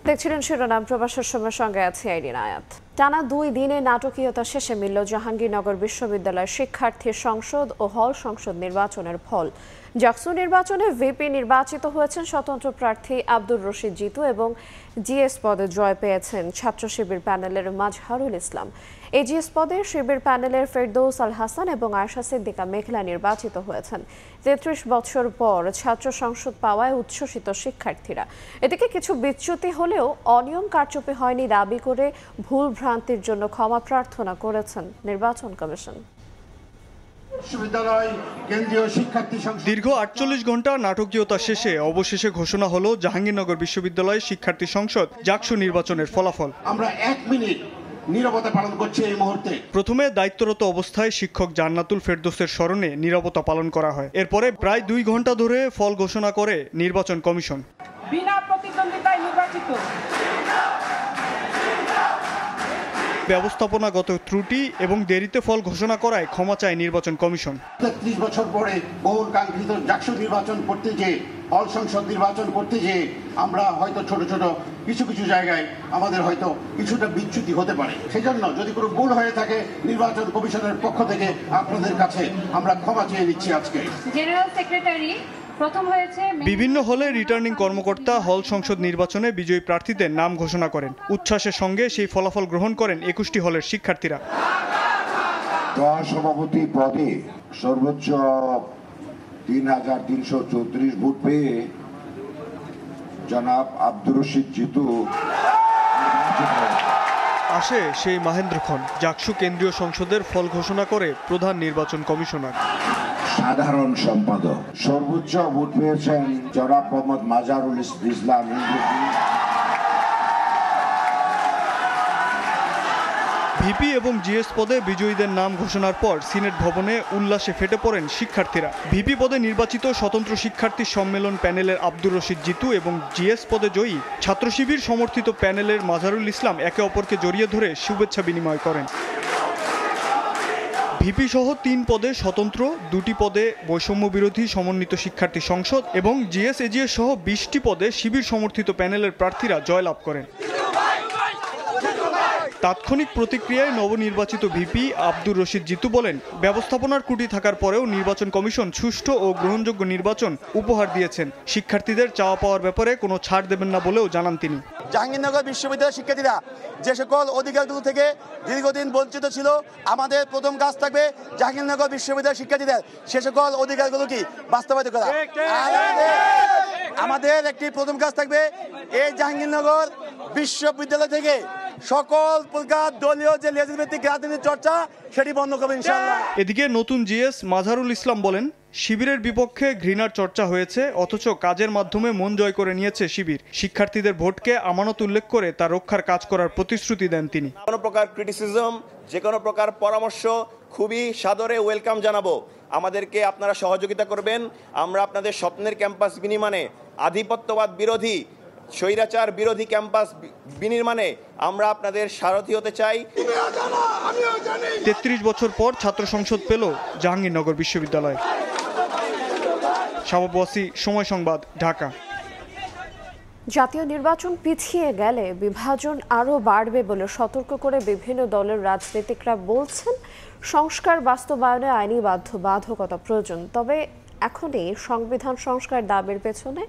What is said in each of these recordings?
দেখছিলেন শিরোনাম। প্রবাসের সময়ের সঙ্গে আছে আইরিন আয়াত। টানা 2 দিনে নাটকীয়তা শেষে মিলল জাহাঙ্গীরনগর বিশ্ববিদ্যালয়ের শিক্ষার্থী সংসদ ও হল সংসদ নির্বাচনের ফল। জাকসু নির্বাচনে ভিপি নির্বাচিত হয়েছেন স্বতন্ত্র প্রার্থী আব্দুর রশিদ জিতু এবং জিএস পদে জয় পেয়েছেন ছাত্র শিবির প্যানেলের মাজহারুল ইসলাম। এজিএস পদে শিবির প্যানেলের ফেরদৌস আল হাসান এবং আয়শা সিদ্দিকা মেঘলা নির্বাচিত হয়েছেন। 33 বছর পর ছাত্র সংসদ পাওয়ায় উচ্ছ্বসিত শিক্ষার্থীরা। এদিকে কিছু বিচ্যুতি হলেও অনিয়ম কারচুপি হয়নি দাবি করে ভুল ভ্রান্তির জন্য ক্ষমা প্রার্থনা করেছেন নির্বাচন কমিশন। দীর্ঘ 48 ঘন্টা নাটকীয়তা শেষে অবশেষে ঘোষণা হলো জাহাঙ্গীরনগর বিশ্ববিদ্যালয় শিক্ষার্থী সংসদ জাকসু নির্বাচনের ফলাফল। আমরা 1 মিনিট নীরবতা পালন করছি এই মুহূর্তে। প্রথমে দায়িত্বরত অবস্থায় শিক্ষক জান্নাতুল ফেরদৌসের স্মরণে নীরবতা পালন করা হয়। এরপরে প্রায় 2 ঘন্টা ধরে ফল ঘোষণা করে নির্বাচন কমিশন। বিনা প্রতিদ্বন্দ্বিতায় নির্বাচিত ব্যবস্থাপনাগত ত্রুটি এবং দেরিতে ফল ঘোষণা করায় ক্ষমা চায় নির্বাচন কমিশন। 33 বছর পরে বহুল কাঙ্ক্ষিত জাকসু নির্বাচন করতে যে হল সংসদ নির্বাচন করতে যে আমরা হয়তো ছোট ছোট কিছু জায়গায় আমাদের হয়তো কিছুটা বিচ্যুতি হতে পারে। সেজন্য যদি কোনো ভুল হয়ে থাকে নির্বাচন কমিশনের পক্ষ থেকে আপনাদের কাছে আমরা ক্ষমা চেয়ে নিচ্ছি। আজকে জেনারেল সেক্রেটারি বিভিন্ন হলে রিটার্নিং কর্মকর্তা হল সংসদ নির্বাচনে বিজয়ী প্রার্থীদের নাম ঘোষণা করেন। উচ্ছ্বাসের সঙ্গে সেই ফলাফল গ্রহণ করেন 21টি হলের শিক্ষার্থীরা। সভাপতি পদে সর্বোচ্চ 3334 ভোট পেয়ে জনাব আব্দুর রশিদ জিতু আসে সেই মাহেন্দ্রক্ষণ। জাকসু কেন্দ্রীয় সংসদের ফল ঘোষণা করে প্রধান নির্বাচন কমিশনার। সাধারণ সম্পাদক সর্বোচ্চ ভোট পেয়েছেন জনাব মোহাম্মদ মাজহারুল ইসলাম। ভিপি এবং জিএস পদে বিজয়ীদের নাম ঘোষণার পর সিনেট ভবনে উল্লাসে ফেটে পড়েন শিক্ষার্থীরা। ভিপি পদে নির্বাচিত স্বতন্ত্র শিক্ষার্থী সম্মেলন প্যানেলের আব্দুর রশিদ জিতু এবং জিএস পদে জয়ী ছাত্র শিবির সমর্থিত প্যানেলের মাজহারুল ইসলাম একে অপরকে জড়িয়ে ধরে শুভেচ্ছা বিনিময় করেন। ভিপি সহ 3 পদে স্বতন্ত্র, 2টি পদে বৈষম্য বিরোধী সমন্বিত শিক্ষার্থী সংসদ এবং জিএস এজিএস সহ 20টি পদে শিবির সমর্থিত প্যানেলের প্রার্থীরা জয়লাভ করেন। তাৎক্ষণিক প্রতিক্রিয়ায় নবনির্বাচিত ভিপি আব্দুর রশিদ জিতু বলেন, ব্যবস্থাপনার ত্রুটি থাকার পরেও নির্বাচন কমিশন সুষ্ঠু ও গ্রহণযোগ্য নির্বাচন উপহার দিয়েছেন। শিক্ষার্থীদের চাওয়া পাওয়ার ব্যাপারে কোনো ছাড় দেবেন না বলেও জানান তিনি। জাহাঙ্গীরনগর বিশ্ববিদ্যালয়ের শিক্ষার্থীরা যে সকল অধিকারগুলো থেকে দীর্ঘদিন বঞ্চিত ছিল, আমাদের প্রথম কাজ থাকবে জাহাঙ্গীরনগর বিশ্ববিদ্যালয়ের শিক্ষার্থীদের সে সকল অধিকারগুলো কি বাস্তবায়িত করা। আমাদের একটি প্রথম কাজ থাকবে এই জাহাঙ্গীরনগর বিশ্ববিদ্যালয় থেকে সকল প্রকার দলীয় যে লেজিসলেটিভ রাজনীতির চর্চা সেটি বন্ধ করবে ইনশাআল্লাহ। এদিকে নতুন জিএস মাজহারুল ইসলাম বলেন, শিবিরের বিপক্ষে ঘৃণার চর্চা হয়েছে, অথচ কাজের মাধ্যমে মন জয় করে নিয়েছে শিবির। শিক্ষার্থীদের ভোটকে আমানত উল্লেখ করে তার রক্ষার কাজ করার প্রতিশ্রুতি দেন তিনি। কোনো প্রকার ক্রিটিসিজম, যে কোনো প্রকার পরামর্শ খুবই সাদরে ওয়েলকাম জানাবো। আমাদেরকে আপনারা সহযোগিতা করবেন। আমরা আপনাদের স্বপ্নের ক্যাম্পাস বিনির্মাণে, আধিপত্যবাদ বিরোধী, স্বৈরাচার বিরোধী ক্যাম্পাস বিনির্মাণে আমরা আপনাদের সারথি হতে চাই। 33 বছর পর ছাত্র সংসদ পেল জাহাঙ্গীরনগর বিশ্ববিদ্যালয়। শাবাব ওয়াসি, সময় সংবাদ, ঢাকা। জাতীয় নির্বাচন পিছিয়ে গেলে বিভাজন আরও বাড়বে বলে সতর্ক করে বিভিন্ন দলের রাজনীতিকরা বলছেন, সংস্কার বাস্তবায়নে আইনি বাধ্যবাধকতা প্রয়োজন। তবে এখনই সংবিধান সংস্কার দাবির পেছনে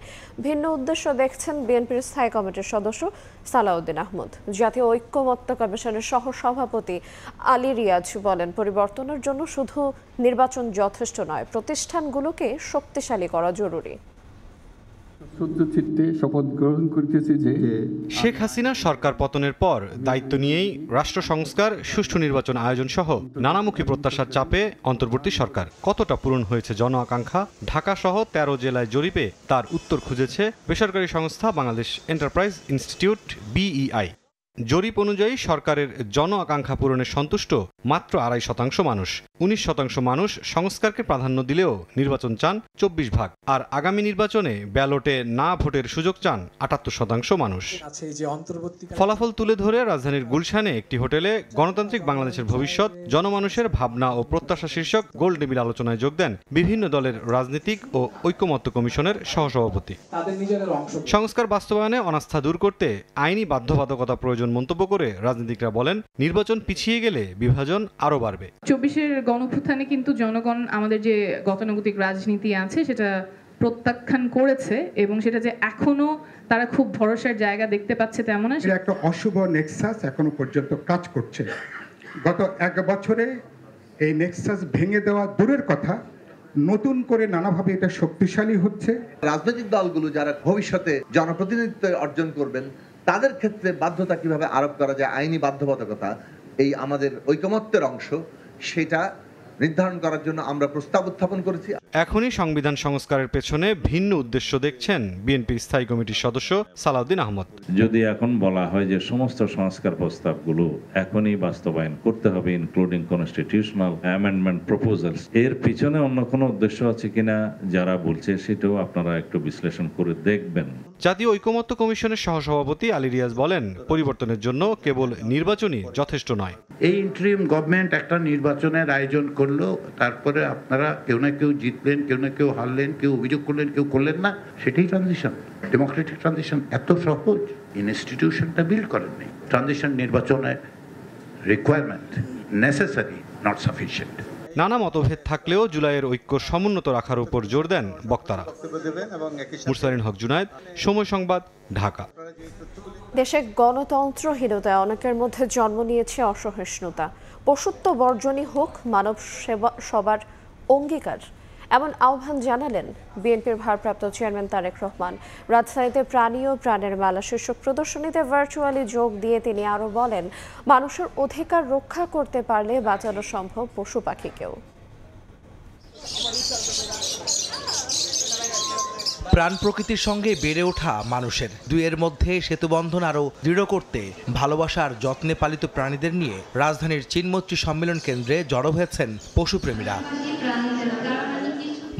ভিন্ন উদ্দেশ্য দেখছেন বিএনপির স্থায়ী কমিটির সদস্য সালাউদ্দিন আহমদ। জাতীয় ঐক্যমত্য কমিশনের সহসভাপতি আলী রিয়াজ বলেন, পরিবর্তনের জন্য শুধু নির্বাচন যথেষ্ট নয়, প্রতিষ্ঠানগুলোকে শক্তিশালী করা জরুরি। শপথ গ্রহণ করতেছি যে শেখ হাসিনা সরকার পতনের পর দায়িত্ব নিয়েই রাষ্ট্র সংস্কার, সুষ্ঠু নির্বাচন আয়োজন সহ নানামুখী প্রত্যাশার চাপে অন্তর্বর্তী সরকার। কতটা পূরণ হয়েছে জন আকাঙ্ক্ষা? ঢাকা সহ 13 জেলায় জরিপে তার উত্তর খুঁজেছে বেসরকারি সংস্থা বাংলাদেশ এন্টারপ্রাইজ ইনস্টিটিউট BEI। জরিপ অনুযায়ী সরকারের জন আকাঙ্ক্ষা পূরণে সন্তুষ্ট মাত্র 2.5% মানুষ। 19% মানুষ সংস্কারকে প্রাধান্য দিলেও নির্বাচন চান 24%। আর আগামী নির্বাচনে ব্যালটে না ভোটের সুযোগ চান 78% মানুষ। ফলাফল তুলে ধরে রাজধানীর গুলশানে একটি হোটেলে গণতান্ত্রিক বাংলাদেশের ভবিষ্যৎ, জনমানুষের ভাবনা ও প্রত্যাশা শীর্ষক গোল টেবিল আলোচনায় যোগ দেন বিভিন্ন দলের রাজনীতিক ও ঐকমত্য কমিশনের সহসভাপতি। সংস্কার বাস্তবায়নে অনাস্থা দূর করতে আইনি বাধ্যবাধকতা প্রয়োজন মন্তব্য করে রাজনীতিকরা বলেন, নির্বাচন পিছিয়ে গেলে বিভাজন আরও বাড়বে। 24-এর গণঅভ্যুত্থানে কিন্তু জনগণ আমাদের যে গতানুগতিক রাজনীতি আছে সেটা প্রত্যাখ্যান করেছে এবং সেটা যে এখনো তারা খুব ভরসার জায়গা দেখতে পাচ্ছে তেমন না। একটা অশুভ নেক্সাস এখনো পর্যন্ত কাজ করছে। গত 1 বছরে এই নেক্সাস ভেঙে দেওয়া দূরের কথা, নতুন করে নানাভাবে এটা শক্তিশালী হচ্ছে। রাজনৈতিক দলগুলো যারা ভবিষ্যতে জনপ্রতিনিধিত্ব অর্জন করবেন তাদের ক্ষেত্রে বাধ্যতা কিভাবে আরোপ করা যায়, আইনি বাধ্যবাধকতা, এই আমাদের ঐকমত্যের অংশ, সেটা নির্ধারণ করার জন্য আমরা প্রস্তাব উত্থাপন করেছি। এখনই সংবিধান সংস্কারের পেছনে ভিন্ন উদ্দেশ্য দেখছেন বিএনপির স্থায়ী কমিটির সদস্য সালাউদ্দিন আহমদ। যদি এখন বলা হয় যে সমস্ত সংস্কার প্রস্তাবগুলো এখনই বাস্তবায়ন করতে হবে, ইনক্লুডিং কনস্টিটিউশনাল অ্যামেন্ডমেন্ট প্রপোজালস, এর পিছনে অন্য কোনো উদ্দেশ্য আছে কিনা যারা বলছে সেটাও আপনারা একটু বিশ্লেষণ করে দেখবেন। জাতীয় ঐকমত্য কমিশনের সহসভাপতি আলী রিয়াজ বলেন, পরিবর্তনের জন্য কেবল নির্বাচনই যথেষ্ট নয়। এই ইন্টারিম গভর্নমেন্ট একটা নির্বাচনের আয়োজন করলো, তারপরে আপনারা কেউ না কেউ জিতলেন, কেউ না কেউ হারলেন, কেউ অভিযোগ করলেন, কেউ করলেন না, সেটাই ট্রানজিশন। ডেমোক্রেটিক ট্রানজিশন এত সহজ, ইনস্টিটিউশনটা বিল্ড করেননি। ট্রানজিশন নির্বাচনের রিকোয়ারমেন্ট নেসেসারি, নট সাফিসিয়েন্ট। নানা মতভেদ থাকলেও জুলাইয়ের ঐক্য সমুন্নত রাখার উপর জোর দেন বক্তারা। মুরসালিন হক জুনায়েদ, সময় সংবাদ, ঢাকা। দেশে গণতন্ত্রহীনতায় অনেকের মধ্যে জন্ম নিয়েছে অসহিষ্ণুতা। পশুত্ব বর্জনই হোক মানব সেবা সবার অঙ্গীকার, এমন আহ্বান জানালেন বিএনপির ভারপ্রাপ্ত চেয়ারম্যান তারেক রহমান। রাজধানীতে প্রাণী ও প্রাণের মেলা শীর্ষক প্রদর্শনীতে ভার্চুয়ালি যোগ দিয়ে তিনি আরও বলেন, মানুষের অধিকার রক্ষা করতে পারলে বাঁচানো সম্ভব পশু পাখিকেও। প্রাণ প্রকৃতির সঙ্গে বেড়ে ওঠা মানুষের দুইয়ের মধ্যে সেতুবন্ধন আরও দৃঢ় করতে ভালোবাসার যত্নে পালিত প্রাণীদের নিয়ে রাজধানীর চিনমৈত্রী সম্মেলন কেন্দ্রে জড়ো হয়েছেন পশুপ্রেমীরা।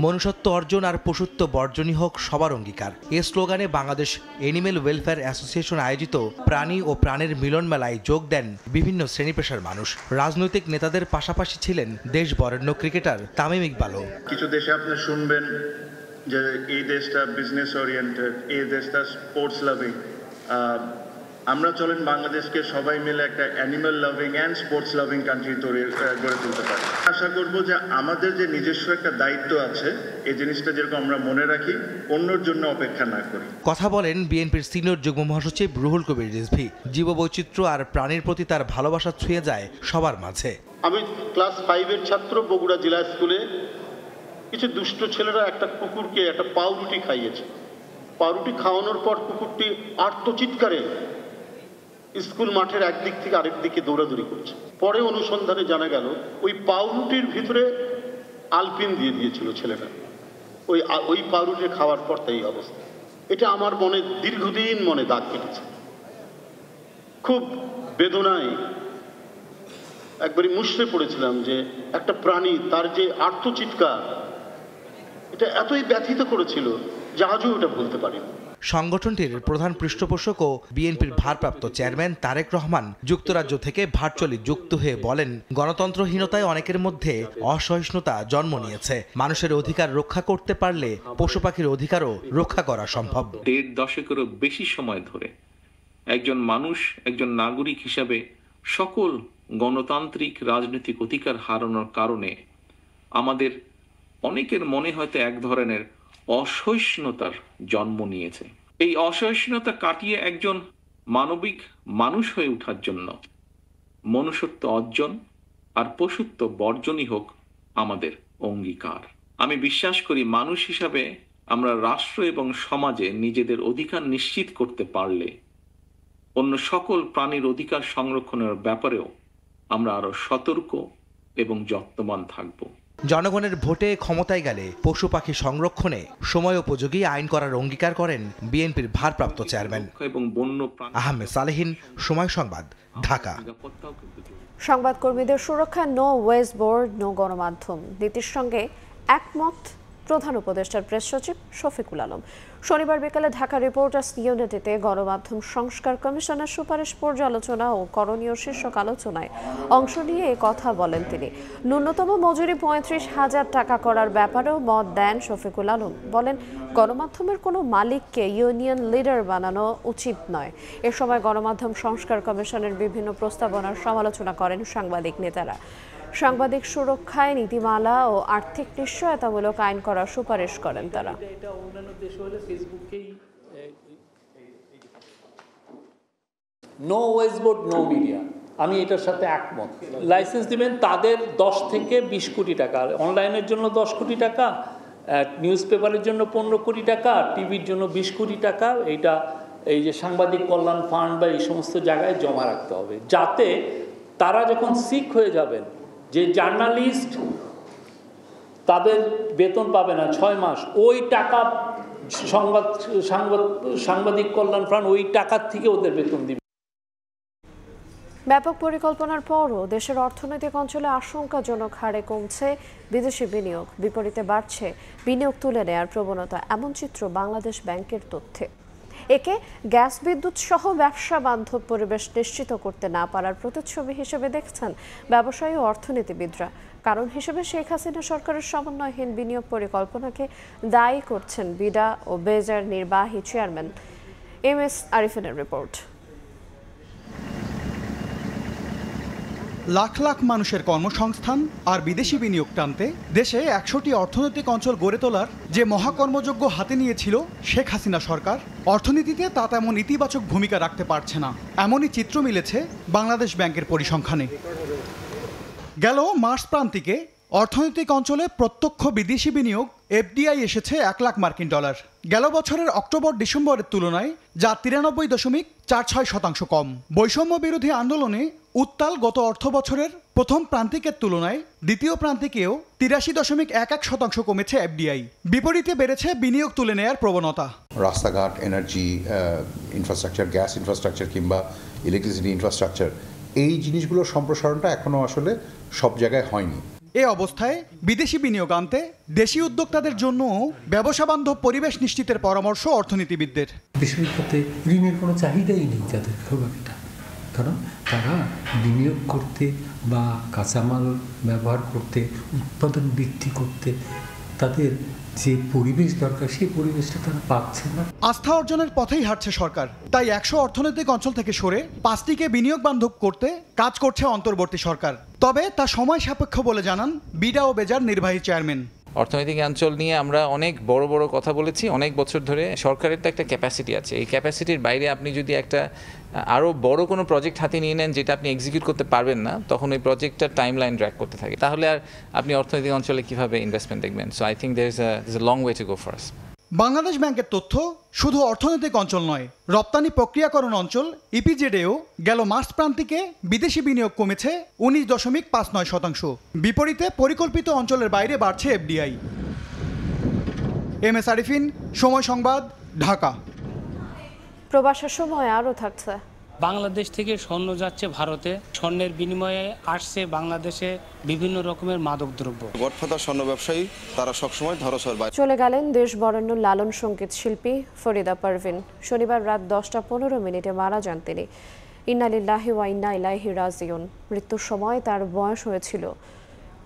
মনুষ্যত্ব অর্জন আর পশুত্ব বর্জনই হোক সবার অঙ্গীকার, এ স্লোগানে বাংলাদেশ এনিম্যাল ওয়েলফেয়ার অ্যাসোসিয়েশন আয়োজিত প্রাণী ও প্রাণের মিলন মেলায় যোগ দেন বিভিন্ন শ্রেণী পেশার মানুষ। রাজনৈতিক নেতাদের পাশাপাশি ছিলেন দেশ বরেণ্য ক্রিকেটার তামিম ইকবালও। কিছু দেশে আপনি শুনবেন যে এই দেশটা বিজনেস ওরিয়েন্টেড, এই দেশটা স্পোর্টস লাভিং। আমরা চলেন বাংলাদেশকে সবাই মিলে একটা animal loving and sports loving country গড়ে তুলতে পারি। আশা করব যে আমাদের যে নিজস্ব একটা দায়িত্ব আছে, এই জিনিসটা যেরকম আমরা মনে রাখি, অন্যর জন্য অপেক্ষা না করি। কথা বলেন বিএনপির সিনিয়র যুগ্ম মহাসচিব রুহুল কবির রিজভী। জীববৈচিত্র্য আর প্রাণীর প্রতি তার ভালোবাসা ছুঁয়ে যায় সবার মাঝে। আমি ক্লাস 5-এর ছাত্র, বগুড়া জেলা স্কুলে কিছু দুষ্ট ছেলেরা একটা কুকুরকে একটা পাউরুটি খাইয়েছে। পাউরুটি খাওয়ানোর পর কুকুরটি আর্তচিৎকারে স্কুল মাঠের একদিক থেকে আরেক দিকে দৌড়াদৌড়ি করছে। পরে অনুসন্ধানে জানা গেল ওই পাউরুটির ভিতরে আলপিন দিয়ে দিয়েছিল ছেলেরা। ওই পাউরুটি খাওয়ার পর তাই অবস্থা। এটা আমার মনে দীর্ঘদিন মনে দাগ কেটেছে। খুব বেদনায় একবারই মুষড়ে পড়েছিলাম যে একটা প্রাণী, তার যে আর্তচিৎকার, এটা এতই ব্যথিত করেছিল যে আজও ওটা ভুলতে পারিনি। সংগঠনটির প্রধান পৃষ্ঠপোষক ও বিএনপির ভারপ্রাপ্ত চেয়ারম্যান তারেক রহমান যুক্তরাজ্য থেকে ভার্চুয়ালি যুক্ত হয়ে বলেন, গণতন্ত্রহীনতায় অনেকের মধ্যে অসহিষ্ণুতা জন্ম নিয়েছে। মানুষের অধিকার রক্ষা করতে পারলে পশু পাখির অধিকারও রক্ষা করা সম্ভব। 1.5 দশকেরও বেশি সময় ধরে একজন মানুষ, একজন নাগরিক হিসাবে সকল গণতান্ত্রিক রাজনৈতিক অধিকার হারানোর কারণে আমাদের অনেকের মনে হয়তো এক ধরনের অসহিষ্ণুতার জন্ম নিয়েছে। এই অসহিষ্ণুতা কাটিয়ে একজন মানবিক মানুষ হয়ে ওঠার জন্য মনুষ্যত্ব অর্জন আর পশুত্ব বর্জনই হোক আমাদের অঙ্গীকার। আমি বিশ্বাস করি মানুষ হিসাবে আমরা রাষ্ট্র এবং সমাজে নিজেদের অধিকার নিশ্চিত করতে পারলে অন্য সকল প্রাণীর অধিকার সংরক্ষণের ব্যাপারেও আমরা আরো সতর্ক এবং যত্নবান থাকব। জনগণের ভোটে ক্ষমতায় গেলে পশু পাখি সংরক্ষণে সময় উপযোগী আইন করার অঙ্গীকার করেন বিএনপির ভারপ্রাপ্ত চেয়ারম্যান আহমেদ সালেহীন, সময় সংবাদ, ঢাকা। সংবাদকর্মীদের সুরক্ষা, নো ওয়েজ বোর্ড, নো গণমাধ্যম নীতির সঙ্গে একমত প্রধান উপদেষ্টার প্রেস সচিব শফিকুল আলম। শনিবার বিকেলে ঢাকা রিপোর্টার্স ইউনিটিতে গণমাধ্যম সংস্কার কমিশনের সুপারিশ পর্যালোচনা ও করণীয় শীর্ষক আলোচনায় অংশ নিয়ে কথা বলেন তিনি। ন্যূনতম মজুরি ৩৫,০০০ টাকা করার ব্যাপারেও মত দেন শফিকুল আলম। বলেন, গণমাধ্যমের কোনো মালিককে ইউনিয়ন লিডার বানানো উচিত নয়। এ সময় গণমাধ্যম সংস্কার কমিশনের বিভিন্ন প্রস্তাবনার সমালোচনা করেন সাংবাদিক নেতারা। সাংবাদিক সুরক্ষায় নীতিমালা ও আর্থিক নিশ্চয়তামূলক আইন করার সুপারিশ করেন তারা। No wage board, no media, আমি এটার সাথে একমত। লাইসেন্স দিবেন তাদের 10 থেকে 20 কোটি টাকা, অনলাইনের জন্য 10 কোটি টাকা, নিউজ পেপারের জন্য 15 কোটি টাকা, টিভির জন্য 20 কোটি টাকা। এইটা এই যে সাংবাদিক কল্যাণ ফান্ড বা এই সমস্ত জায়গায় জমা রাখতে হবে, যাতে তারা যখন সিক হয়ে যাবেন, যে জার্নালিস্ট তাদের বেতন পাবে না 6 মাস, ওই টাকা সাংবাদিক কল্যাণ ফান্ড ওই টাকার থেকে ওদের বেতন দিবে। ব্যাপক পরিকল্পনার পরও দেশের অর্থনৈতিক অঞ্চলে আশঙ্কাজনক হারে কমছে বিদেশি বিনিয়োগ, বিপরীতে বাড়ছে বিনিয়োগ তুলে নেয়ার প্রবণতা, এমন চিত্র বাংলাদেশ ব্যাংকের তথ্যে। একে গ্যাস বিদ্যুৎ সহ ব্যবসা বান্ধব পরিবেশ নিশ্চিত করতে না পারার প্রতিচ্ছবি হিসেবে দেখছেন ব্যবসায়ী ও অর্থনীতিবিদরা। কারণ হিসেবে শেখ হাসিনা সরকারের সমন্বয়হীন বিনিয়োগ পরিকল্পনাকে দায়ী করছেন বিডা ও বেজার নির্বাহী চেয়ারম্যান MS আরিফিনের রিপোর্ট। লাখ লাখ মানুষের কর্মসংস্থান আর বিদেশি বিনিয়োগ টানতে দেশে 100টি অর্থনৈতিক অঞ্চল গড়ে তোলার যে মহাকর্মযজ্ঞ হাতে নিয়েছিল শেখ হাসিনা সরকার, অর্থনীতিতে তা তেমন ইতিবাচক ভূমিকা রাখতে পারছে না, এমনই চিত্র মিলেছে বাংলাদেশ ব্যাংকের পরিসংখ্যানে। গেল মার্চ প্রান্তিকে অর্থনৈতিক অঞ্চলে প্রত্যক্ষ বিদেশি বিনিয়োগ FDI এসেছে $1 লাখ মার্কিন। গেল বছরের অক্টোবর-ডিসেম্বরের তুলনায় যা 93.46% কম। বৈষম্য বিরোধী আন্দোলনে উত্তাল গত অর্থ বছরের প্রথম প্রান্তিকের তুলনায় দ্বিতীয় প্রান্তিকেও 83.11% কমেছে FDI। বিপরীতে বেড়েছে বিনিয়োগ তুলে নেয়ার প্রবণতা। রাস্তাঘাট, এনার্জি ইনফ্রাস্ট্রাকচার, গ্যাস ইনফ্রাস্ট্রাকচার কিংবা ইলেকট্রিসিটি ইনফ্রাস্ট্রাকচার, এই জিনিসগুলোর সম্প্রসারণটা এখনও আসলে সব জায়গায় হয়নি। এ অবস্থায় বিদেশি বিনিয়োগ আনতে দেশি উদ্যোক্তাদের জন্য ব্যবসা বান্ধব পরিবেশ নিশ্চিতের পরামর্শ অর্থনীতিবিদদের। দেশের ক্ষেত্রে ঋণের কোনো চাহিদাই নেই যাদের খুব একটা, কারণ তারা বিনিয়োগ করতে বা কাঁচামাল ব্যবহার করতে, উৎপাদন বৃদ্ধি করতে তাদের যে পরিবেশ দরকার সেই পরিবেশটা তারা পাচ্ছে না। আস্থা অর্জনের পথেই হাঁটছে সরকার, তাই 100 অর্থনৈতিক অঞ্চল থেকে সরে 5টিকে বিনিয়োগ বান্ধব করতে কাজ করছে অন্তর্বর্তী সরকার। তবে তা সময় সাপেক্ষ বলে জানান বিডা ও বেজার নির্বাহী চেয়ারম্যান। অর্থনৈতিক অঞ্চল নিয়ে আমরা অনেক বড় বড় কথা বলেছি অনেক বছর ধরে। সরকারের তো একটা ক্যাপাসিটি আছে, এই ক্যাপাসিটির বাইরে আপনি যদি একটা আরও বড় কোনো প্রজেক্ট হাতে নিয়ে নেন যেটা আপনি এক্সিকিউট করতে পারবেন না, তখন ওই প্রজেক্টটার টাইম লাইন ড্র্যাগ করতে থাকে, তাহলে আর আপনি অর্থনৈতিক অঞ্চলে কীভাবে ইনভেস্টমেন্ট দেখবেন। So I think there is a long way to go for us. Bangladesh ব্যাংকের তথ্য শুধু অর্থনৈতিক অঞ্চল নয়, রপ্তানি প্রক্রিয়াকরণ অঞ্চল ইপিজেডেও গেল মার্চ প্রান্তিকে বিদেশি বিনিয়োগ কমেছে 19.59%। বিপরীতে পরিকল্পিত অঞ্চলের বাইরে বাড়ছে FDI। MS আরিফিন, সময় সংবাদ, ঢাকা। প্রবাসের সময় আরও থাকছে। বাংলাদেশ থেকে স্বর্ণ যাচ্ছে ভারতে, স্বর্ণের বিনিময়ে আসছে বাংলাদেশে বিভিন্ন রকমের মাদকদ্রব্য। গডফাদার স্বর্ণ ব্যবসায়ী, তারা সবসময় ধরাছোঁয়ার বাইরে। চলে গেলেন দেশ বরেণ্য লালন সঙ্গীত শিল্পী ফরিদা পারভিন। শনিবার রাত 10:15 মারা যান তিনি। ইন্না লিল্লাহি ওয়া ইন্না ইলাইহি রাজিউন। মৃত্যুর সময় তার বয়স হয়েছিল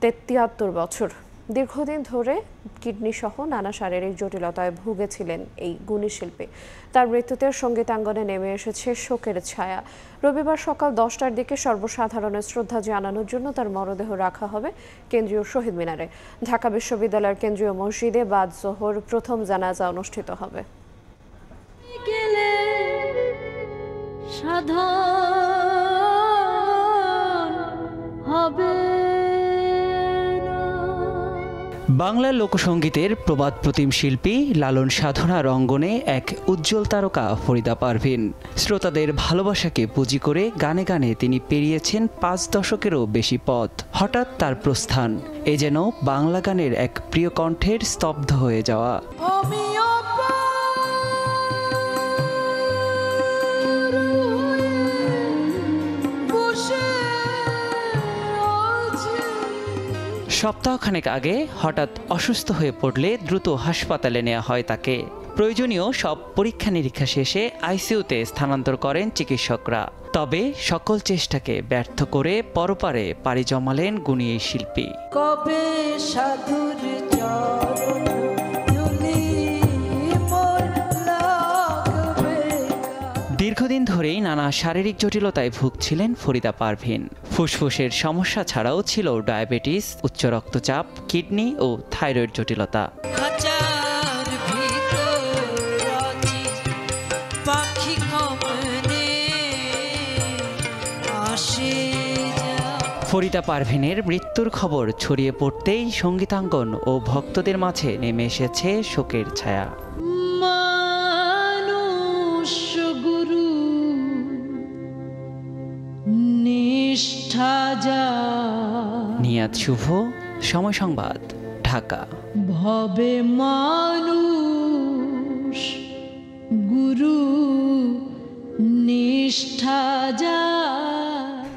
73 বছর। দীর্ঘদিন ধরে কিডনি সহ নানা শারীরিক জটিলতায় ভুগেছিলেন এই গুণী শিল্পী। তার মৃত্যুতে সঙ্গীতাঙ্গনে নেমে এসেছে শোকের ছায়া। রবিবার সকাল 10টার দিকে সর্বসাধারণের শ্রদ্ধা জানানোর জন্য তার মরদেহ রাখা হবে কেন্দ্রীয় শহীদ মিনারে। ঢাকা বিশ্ববিদ্যালয়ের কেন্দ্রীয় মসজিদে বাদ জোহর প্রথম জানাজা অনুষ্ঠিত হবে। বাংলা লোকসঙ্গীতের প্রবাদ প্রতিম শিল্পী লালন সাধনার অঙ্গনে এক উজ্জ্বল তারকা ফরিদা পারভিন। শ্রোতাদের ভালোবাসাকে পুঁজি করে গানে গানে তিনি পেরিয়েছেন 5 দশকেরও বেশি পথ। হঠাৎ তার প্রস্থান, এ যেন বাংলা গানের এক প্রিয় কণ্ঠের স্তব্ধ হয়ে যাওয়া। সপ্তাহখানেক আগে হঠাৎ অসুস্থ হয়ে পড়লে দ্রুত হাসপাতালে নেওয়া হয় তাকে। প্রয়োজনীয় সব পরীক্ষা নিরীক্ষা শেষে আইসিইউতে স্থানান্তর করেন চিকিৎসকরা। তবে সকল চেষ্টাকে ব্যর্থ করে পরপারে পাড়ি জমালেন গুণী এই শিল্পী। কবে সাধুর চরণ দীর্ঘদিন ধরেই নানা শারীরিক জটিলতায় ভুগছিলেন ফরিদা পারভিন। ফুসফুসের সমস্যা ছাড়াও ছিল ডায়াবেটিস, উচ্চ রক্তচাপ, কিডনি ও থাইরয়েড জটিলতা। ফরিদা পারভিনের মৃত্যুর খবর ছড়িয়ে পড়তেই সঙ্গীতাঙ্গন ও ভক্তদের মাঝে নেমে এসেছে শোকের ছায়া। নিয়াত শুভ, সময় সংবাদ, ঢাকা। ভবে মানুষ গুরু নিষ্ঠা যায়।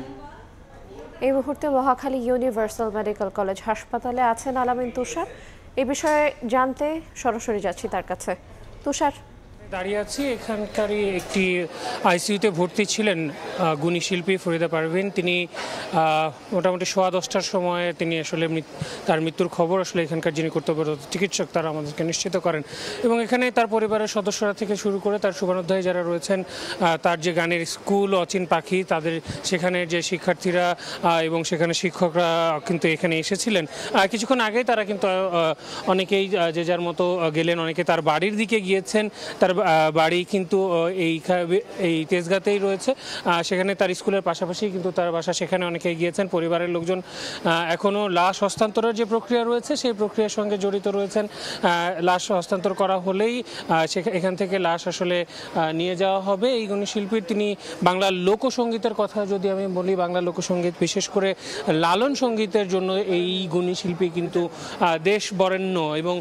এই মুহূর্তে মহাখালী ইউনিভার্সাল মেডিকেল কলেজ হাসপাতালে আছেন আলামিন তুষার। এই বিষয়ে জানতে সরাসরি যাচ্ছি তার কাছে। তুষার, দাঁড়িয়ে আছি এখানকারই একটি আইসিইউতে ভর্তি ছিলেন গুণী শিল্পী ফরিদা পারভিন। তিনি মোটামুটি 10:15টার সময় তিনি আসলে তার মৃত্যুর খবর আসলে এখানকার যিনি কর্তব্যরত চিকিৎসক তারা আমাদেরকে নিশ্চিত করেন। এবং এখানে তার পরিবারের সদস্যরা থেকে শুরু করে তার শুভানুধ্যায়ী যারা রয়েছেন, তার যে গানের স্কুল অচিন পাখি, তাদের সেখানে যে শিক্ষার্থীরা এবং সেখানে শিক্ষকরা কিন্তু এখানে এসেছিলেন। কিছুক্ষণ আগেই তারা কিন্তু অনেকেই যে যার মতো গেলেন, অনেকে তার বাড়ির দিকে গিয়েছেন। তার বাড়ি কিন্তু এই তেজগাঁতেই রয়েছে, সেখানে তার স্কুলের পাশাপাশি কিন্তু তার বাসা, সেখানে অনেকেই গিয়েছেন। পরিবারের লোকজন এখনও লাশ হস্তান্তরের যে প্রক্রিয়া রয়েছে সেই প্রক্রিয়ার সঙ্গে জড়িত রয়েছেন। লাশ হস্তান্তর করা হলেই এখান থেকে লাশ আসলে নিয়ে যাওয়া হবে। এই গুণী শিল্পীর, তিনি বাংলা লোকসঙ্গীতের কথা যদি আমি বলি, বাংলা লোকসঙ্গীত বিশেষ করে লালন সঙ্গীতের জন্য এই গুণী শিল্পী কিন্তু দেশ বরেণ্য এবং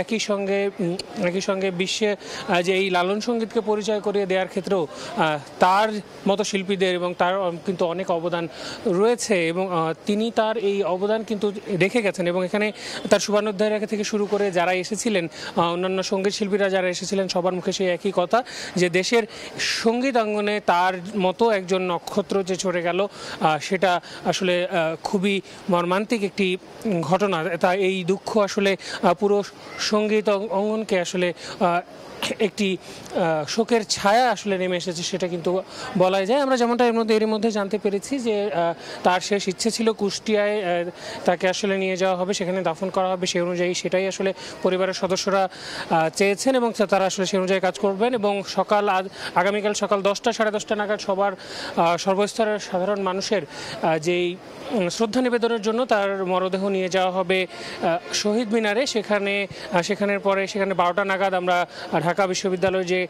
একই সঙ্গে বিশ্বে যে এই লালন সঙ্গীতকে পরিচয় করিয়ে দেওয়ার ক্ষেত্রেও তার মতো শিল্পীদের এবং তার কিন্তু অনেক অবদান রয়েছে এবং তিনি তার এই অবদান কিন্তু রেখে গেছেন। এবং এখানে তার শুভানুধ্যায়ী থেকে শুরু করে যারা এসেছিলেন, অন্যান্য সঙ্গীত শিল্পীরা যারা এসেছিলেন, সবার মুখে সেই একই কথা যে দেশের সঙ্গীত অঙ্গনে তার মতো একজন নক্ষত্র যে চড়ে গেল, সেটা আসলে খুবই মর্মান্তিক একটি ঘটনা। তা এই দুঃখ আসলে পুরো সঙ্গীত অঙ্গনকে আসলে একটি শোকের ছায়া আসলে নেমে এসেছে, সেটা কিন্তু বলাই যায়। আমরা যেমনটা এর মধ্যে জানতে পেরেছি যে তার শেষ ইচ্ছে ছিল কুষ্টিয়ায় তাকে আসলে নিয়ে যাওয়া হবে, সেখানে দাফন করা হবে। সেই অনুযায়ী সেটাই আসলে পরিবারের সদস্যরা চেয়েছেন এবং তারা আসলে সেই অনুযায়ী কাজ করবেন। এবং আগামীকাল সকাল 10টা সাড়ে 10টা নাগাদ সর্বস্তরের সাধারণ মানুষের যেই শ্রদ্ধা নিবেদনের জন্য তার মরদেহ নিয়ে যাওয়া হবে শহীদ মিনারে। সেখানের পরে 12টা নাগাদ আমরা ঢাকা বিশ্ববিদ্যালয়ের যে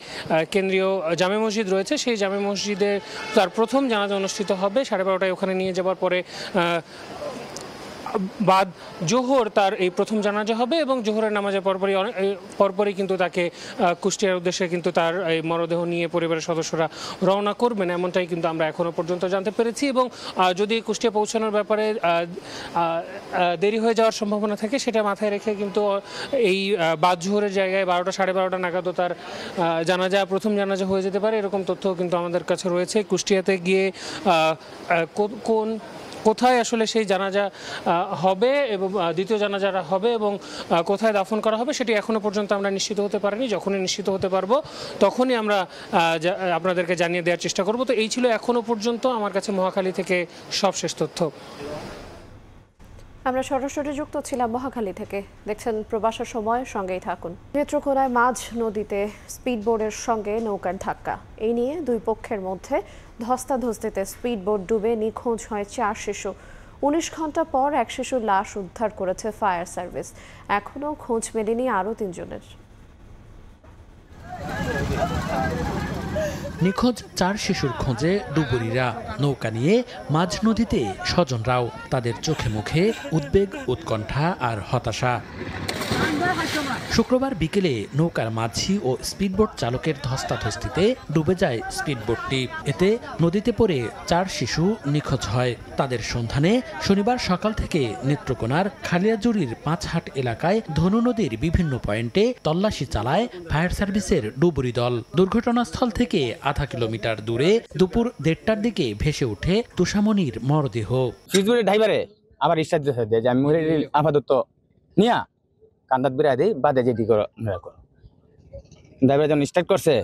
কেন্দ্রীয় জামে মসজিদ রয়েছে, সেই জামে মসজিদে তার প্রথম জানাজা অনুষ্ঠিত হবে 12:30টায়। ওখানে নিয়ে যাওয়ার পরে বাদ জোহর তার এই প্রথম জানাজা হবে এবং জোহরের নামাজের পরপরই কিন্তু তাকে কুষ্টিয়ার উদ্দেশ্যে কিন্তু তার এই মরদেহ নিয়ে পরিবারের সদস্যরা রওনা করবেন, এমনটাই কিন্তু আমরা এখনও পর্যন্ত জানতে পেরেছি। এবং যদি কুষ্টিয়া পৌঁছানোর ব্যাপারে দেরি হয়ে যাওয়ার সম্ভাবনা থাকে, সেটা মাথায় রেখে কিন্তু এই বাদ জোহরের জায়গায় 12টা সাড়ে 12টা নাগাদও তার প্রথম জানাজা হয়ে যেতে পারে, এরকম তথ্য কিন্তু আমাদের কাছে রয়েছে। কুষ্টিয়াতে গিয়ে কোথায় আসলে সেই জানাজা হবে এবং দ্বিতীয় জানাজারা হবে এবং কোথায় দাফন করা হবে, সেটি এখনো পর্যন্ত আমরা নিশ্চিত হতে পারিনি। যখনই নিশ্চিত হতে পারবো তখনই আমরা আপনাদেরকে জানিয়ে দেওয়ার চেষ্টা করব। তো এই ছিল এখনো পর্যন্ত আমার কাছে মহাখালী থেকে সবশেষ তথ্য। আমরা সরাসরি যুক্ত ছিলাম মহাখালী থেকে। দেখছেন প্রবাসের সময়, সঙ্গেই থাকুন। নেত্রকোনায় মাঝ নদীতে স্পিডবোটের সঙ্গে নৌকার ধাক্কা, এই নিয়ে দুই পক্ষের মধ্যে ধস্তাধস্তিতে স্পিডবোট ডুবে নিখোঁজ হয় 4 শিশু। 19 ঘন্টা পর এক শিশুর লাশ উদ্ধার করেছে ফায়ার সার্ভিস। এখনও খোঁজ মেলেনি আরও 3 জনের। নিখোঁজ 4 শিশুর খোঁজে ডুবুরিরা। নৌকা নিয়ে মাঝ নদীতে স্বজনরাও। তাদের চোখে মুখে উদ্বেগ, উৎকণ্ঠা আর হতাশা। শুক্রবার বিকেলে নৌকার মাঝি ও স্পিডবোট চালকের ধস্তাধস্তিতে ডুবে যায় স্পিডবোটটি। এতে নদীতে পড়ে 4 শিশু নিখোঁজ হয়। তাদের সন্ধানে শনিবার সকাল থেকে নেত্রকোনার খালিয়াজুড়ির 5 হাট এলাকায় ধনু নদীর বিভিন্ন পয়েন্টে তল্লাশি চালায় ফায়ার সার্ভিসের ডুবুরি দল। দুর্ঘটনাস্থল থেকে আধা কিলোমিটার দূরে দুপুর 1:30টার দিকে ভেসে ওঠে তুষামণির মরদেহ। ড্রাইভারে আবার আমি আপাতত নিয়া কান্দাত বেড়া দিই বাদে যেটি করো ড্রাইভার যখন স্টার্ট করছে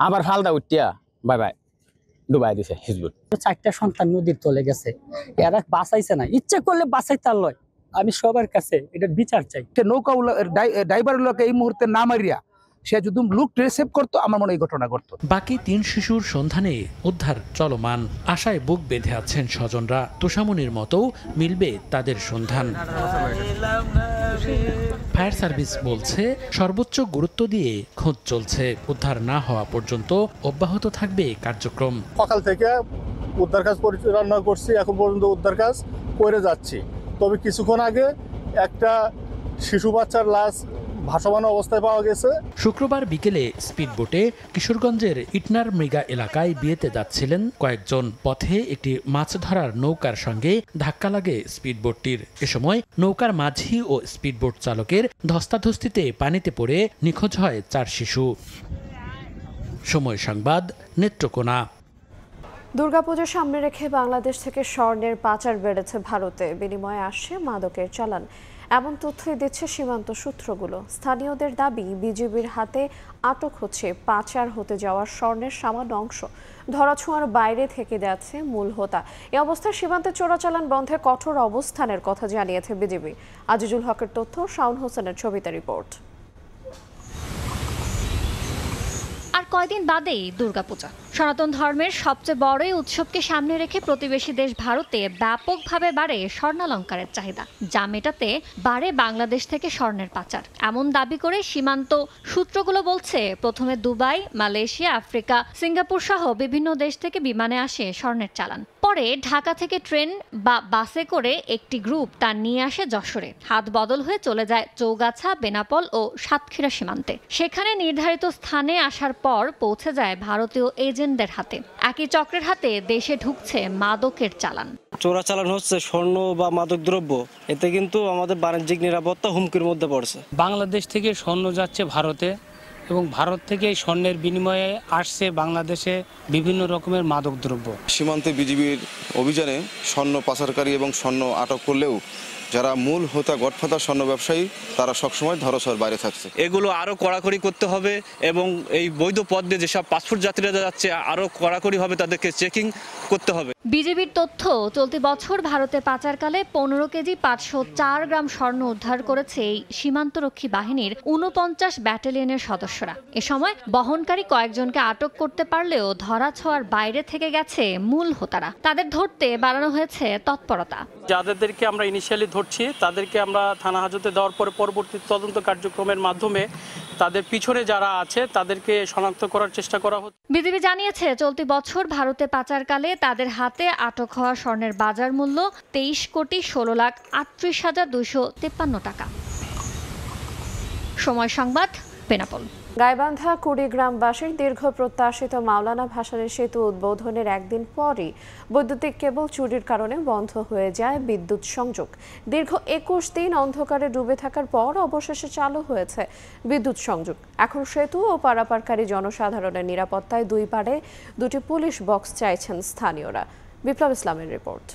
আবার ফালদা উঠিয়া বাই বাই ডুবাই দিছে হিজবুত। 4টা সন্তান নদীর তলে গেছে, এরা বাঁচাইছে না, ইচ্ছে করলে বাঁচাইতে লয়। আমি সবার কাছে এটা বিচার চাই। নৌকা ড্রাইভার লোক এই মুহূর্তে না মারিয়া সে যদি লুক রিসিভ করতো, আমার মনে এই ঘটনা ঘটতো। বাকি 3 শিশুর সন্ধানে উদ্ধার চলমান। আশায় বুক বেঁধে আছেন স্বজনরা। তুষামণির মতো মিলবে তাদের সন্ধান। ফায়ার সার্ভিস বলছে সর্বোচ্চ গুরুত্ব দিয়ে খোঁজ চলছে। উদ্ধার না হওয়া পর্যন্ত অব্যাহত থাকবে কার্যক্রম। সকাল থেকে উদ্ধার কাজ পরিচালনা করছি, এখন পর্যন্ত উদ্ধার কাজ করে যাচ্ছি। তবে কিছুক্ষণ আগে একটা শিশু বাচ্চার লাশ ভাসমান অবস্থায় পাওয়া গেছে। শুক্রবার বিকেলে স্পিডবোটে কিশোরগঞ্জের ইটনার মৃগা এলাকায় বিয়েতে যাচ্ছিলেন কয়েকজন। পথে একটি মাছ ধরার নৌকার সঙ্গে ধাক্কা লাগে স্পিডবোটটির। এ সময় নৌকার মাঝি ও স্পিডবোট চালকের ধস্তাধস্তিতে পানিতে পড়ে নিখোঁজ হয় 4 শিশু। সময় সংবাদ, নেত্রকোনা। দুর্গাপুজোর সামনে রেখে বাংলাদেশ থেকে স্বর্ণের পাচার বেড়েছে ভারতে। বিনিময়ে আসছে মাদকের চালান। এমন তথ্যই দিচ্ছে সীমান্ত সূত্রগুলো। স্থানীয়দের দাবি, বিজিবির হাতে আটক হচ্ছে পাচার হতে যাওয়ার স্বর্ণের সামান্য অংশ। ধরাছোঁয়ার বাইরে থেকে যাচ্ছে মূল হোতা। এই অবস্থায় সীমান্তে চোরাচালান বন্ধে কঠোর অবস্থানের কথা জানিয়েছে বিজিবি। আজিজুল হকের তথ্য, শাওন হোসেনের ছবিতে রিপোর্ট। আর কয়দিন বাদেই দুর্গাপূজা। সনাতন ধর্মের সবচেয়ে বড় উৎসবকে সামনে রেখে প্রতিবেশী দেশ ভারতে ব্যাপকভাবে বাড়ে স্বর্ণালংকারের চাহিদা, যা মেটাতে বাড়ে বাংলাদেশ থেকে স্বর্ণের পাচার। এমন দাবি করে সীমান্ত সূত্রগুলো বলছে, প্রথমে দুবাই, মালয়েশিয়া, আফ্রিকা, সিঙ্গাপুর সহ বিভিন্ন দেশ থেকে বিমানে আসে স্বর্ণের চালান। পরে ঢাকা থেকে ট্রেন বা বাসে করে একটি গ্রুপ তা নিয়ে আসে যশোরে। হাত বদল হয়ে চলে যায় চৌগাছা, বেনাপোল ও সাতক্ষীরা সীমান্তে। সেখানে নির্ধারিত স্থানে আসার পর পৌঁছে যায় ভারতীয় এজেন্টদের হাতে। একই চক্রের হাতে দেশে ঢুকছে মাদকের চালান। চোরাচালান হচ্ছে স্বর্ণ বা মাদক দ্রব্য, এতে কিন্তু আমাদের বাণিজ্যিক নিরাপত্তা হুমকির মধ্যে পড়ছে। বাংলাদেশ থেকে স্বর্ণ যাচ্ছে ভারতে এবং ভারত থেকে স্বর্ণের বিনিময়ে আসছে বাংলাদেশে বিভিন্ন রকমের মাদক দ্রব্য। সীমান্তে বিজিবির অভিযানে স্বর্ণ পাচারকারী এবং স্বর্ণ আটক করলেও যারা মূল হোতা গডফাদার স্বর্ণ ব্যবসায়ী তারা সবসময় ধরাছোঁয়ার বাইরে থাকছে। এগুলো আরো কড়াকড়ি করতে হবে এবং এই বৈধ পথ দিয়ে যেসব পাসপোর্ট যাত্রীরা যাচ্ছে আরো কড়াকড়িভাবে তাদেরকে চেকিং করতে হবে। বিজেপির তথ্য, চলতি বছর ভারতে পাচারকালে 15 কেজি 504 গ্রাম স্বর্ণ উদ্ধার করেছে এই সীমান্তরক্ষী বাহিনীর 49 ব্যাটালিয়নের সদস্যরা। এ সময় বহনকারী কয়েকজনকে আটক করতে পারলেও ধরাছোঁয়ার বাইরে থেকে গেছে মূল হোতারা। তাদের ধরতে বাড়ানো হয়েছে তৎপরতা। যাদেরকে আমরা ইনিশিয়ালি ধরছি তাদেরকে আমরা থানা হাজতে দেওয়ার পরে পরবর্তী তদন্ত কার্যক্রমের মাধ্যমে তাদের পিছনে যারা আছে তাদেরকে শনাক্ত করার চেষ্টা করা হচ্ছে। বিজিবি জানিয়েছে, চলতি বছর ভারতে পাচারকালে তাদের হাতে আটক হওয়া স্বর্ণের বাজার মূল্য 23,38,253 টাকা। সময় সংবাদ, বেনাপোল। গাইবান্ধা কুড়িগ্রামবাসীর দীর্ঘ প্রত্যাশিত মাওলানা ভাসানী সেতু উদ্বোধনের একদিন পরই বৈদ্যুতিক কেবল চুরির কারণে বন্ধ হয়ে যায় বিদ্যুৎ সংযোগ। দীর্ঘ 21 দিন অন্ধকারে ডুবে থাকার পর অবশেষে চালু হয়েছে বিদ্যুৎ সংযোগ। এখন সেতু ও পারাপারকারী জনসাধারণের নিরাপত্তায় দুই পারে দুটি পুলিশ বক্স চাইছেন স্থানীয়রা। বিপ্লব ইসলামের রিপোর্ট।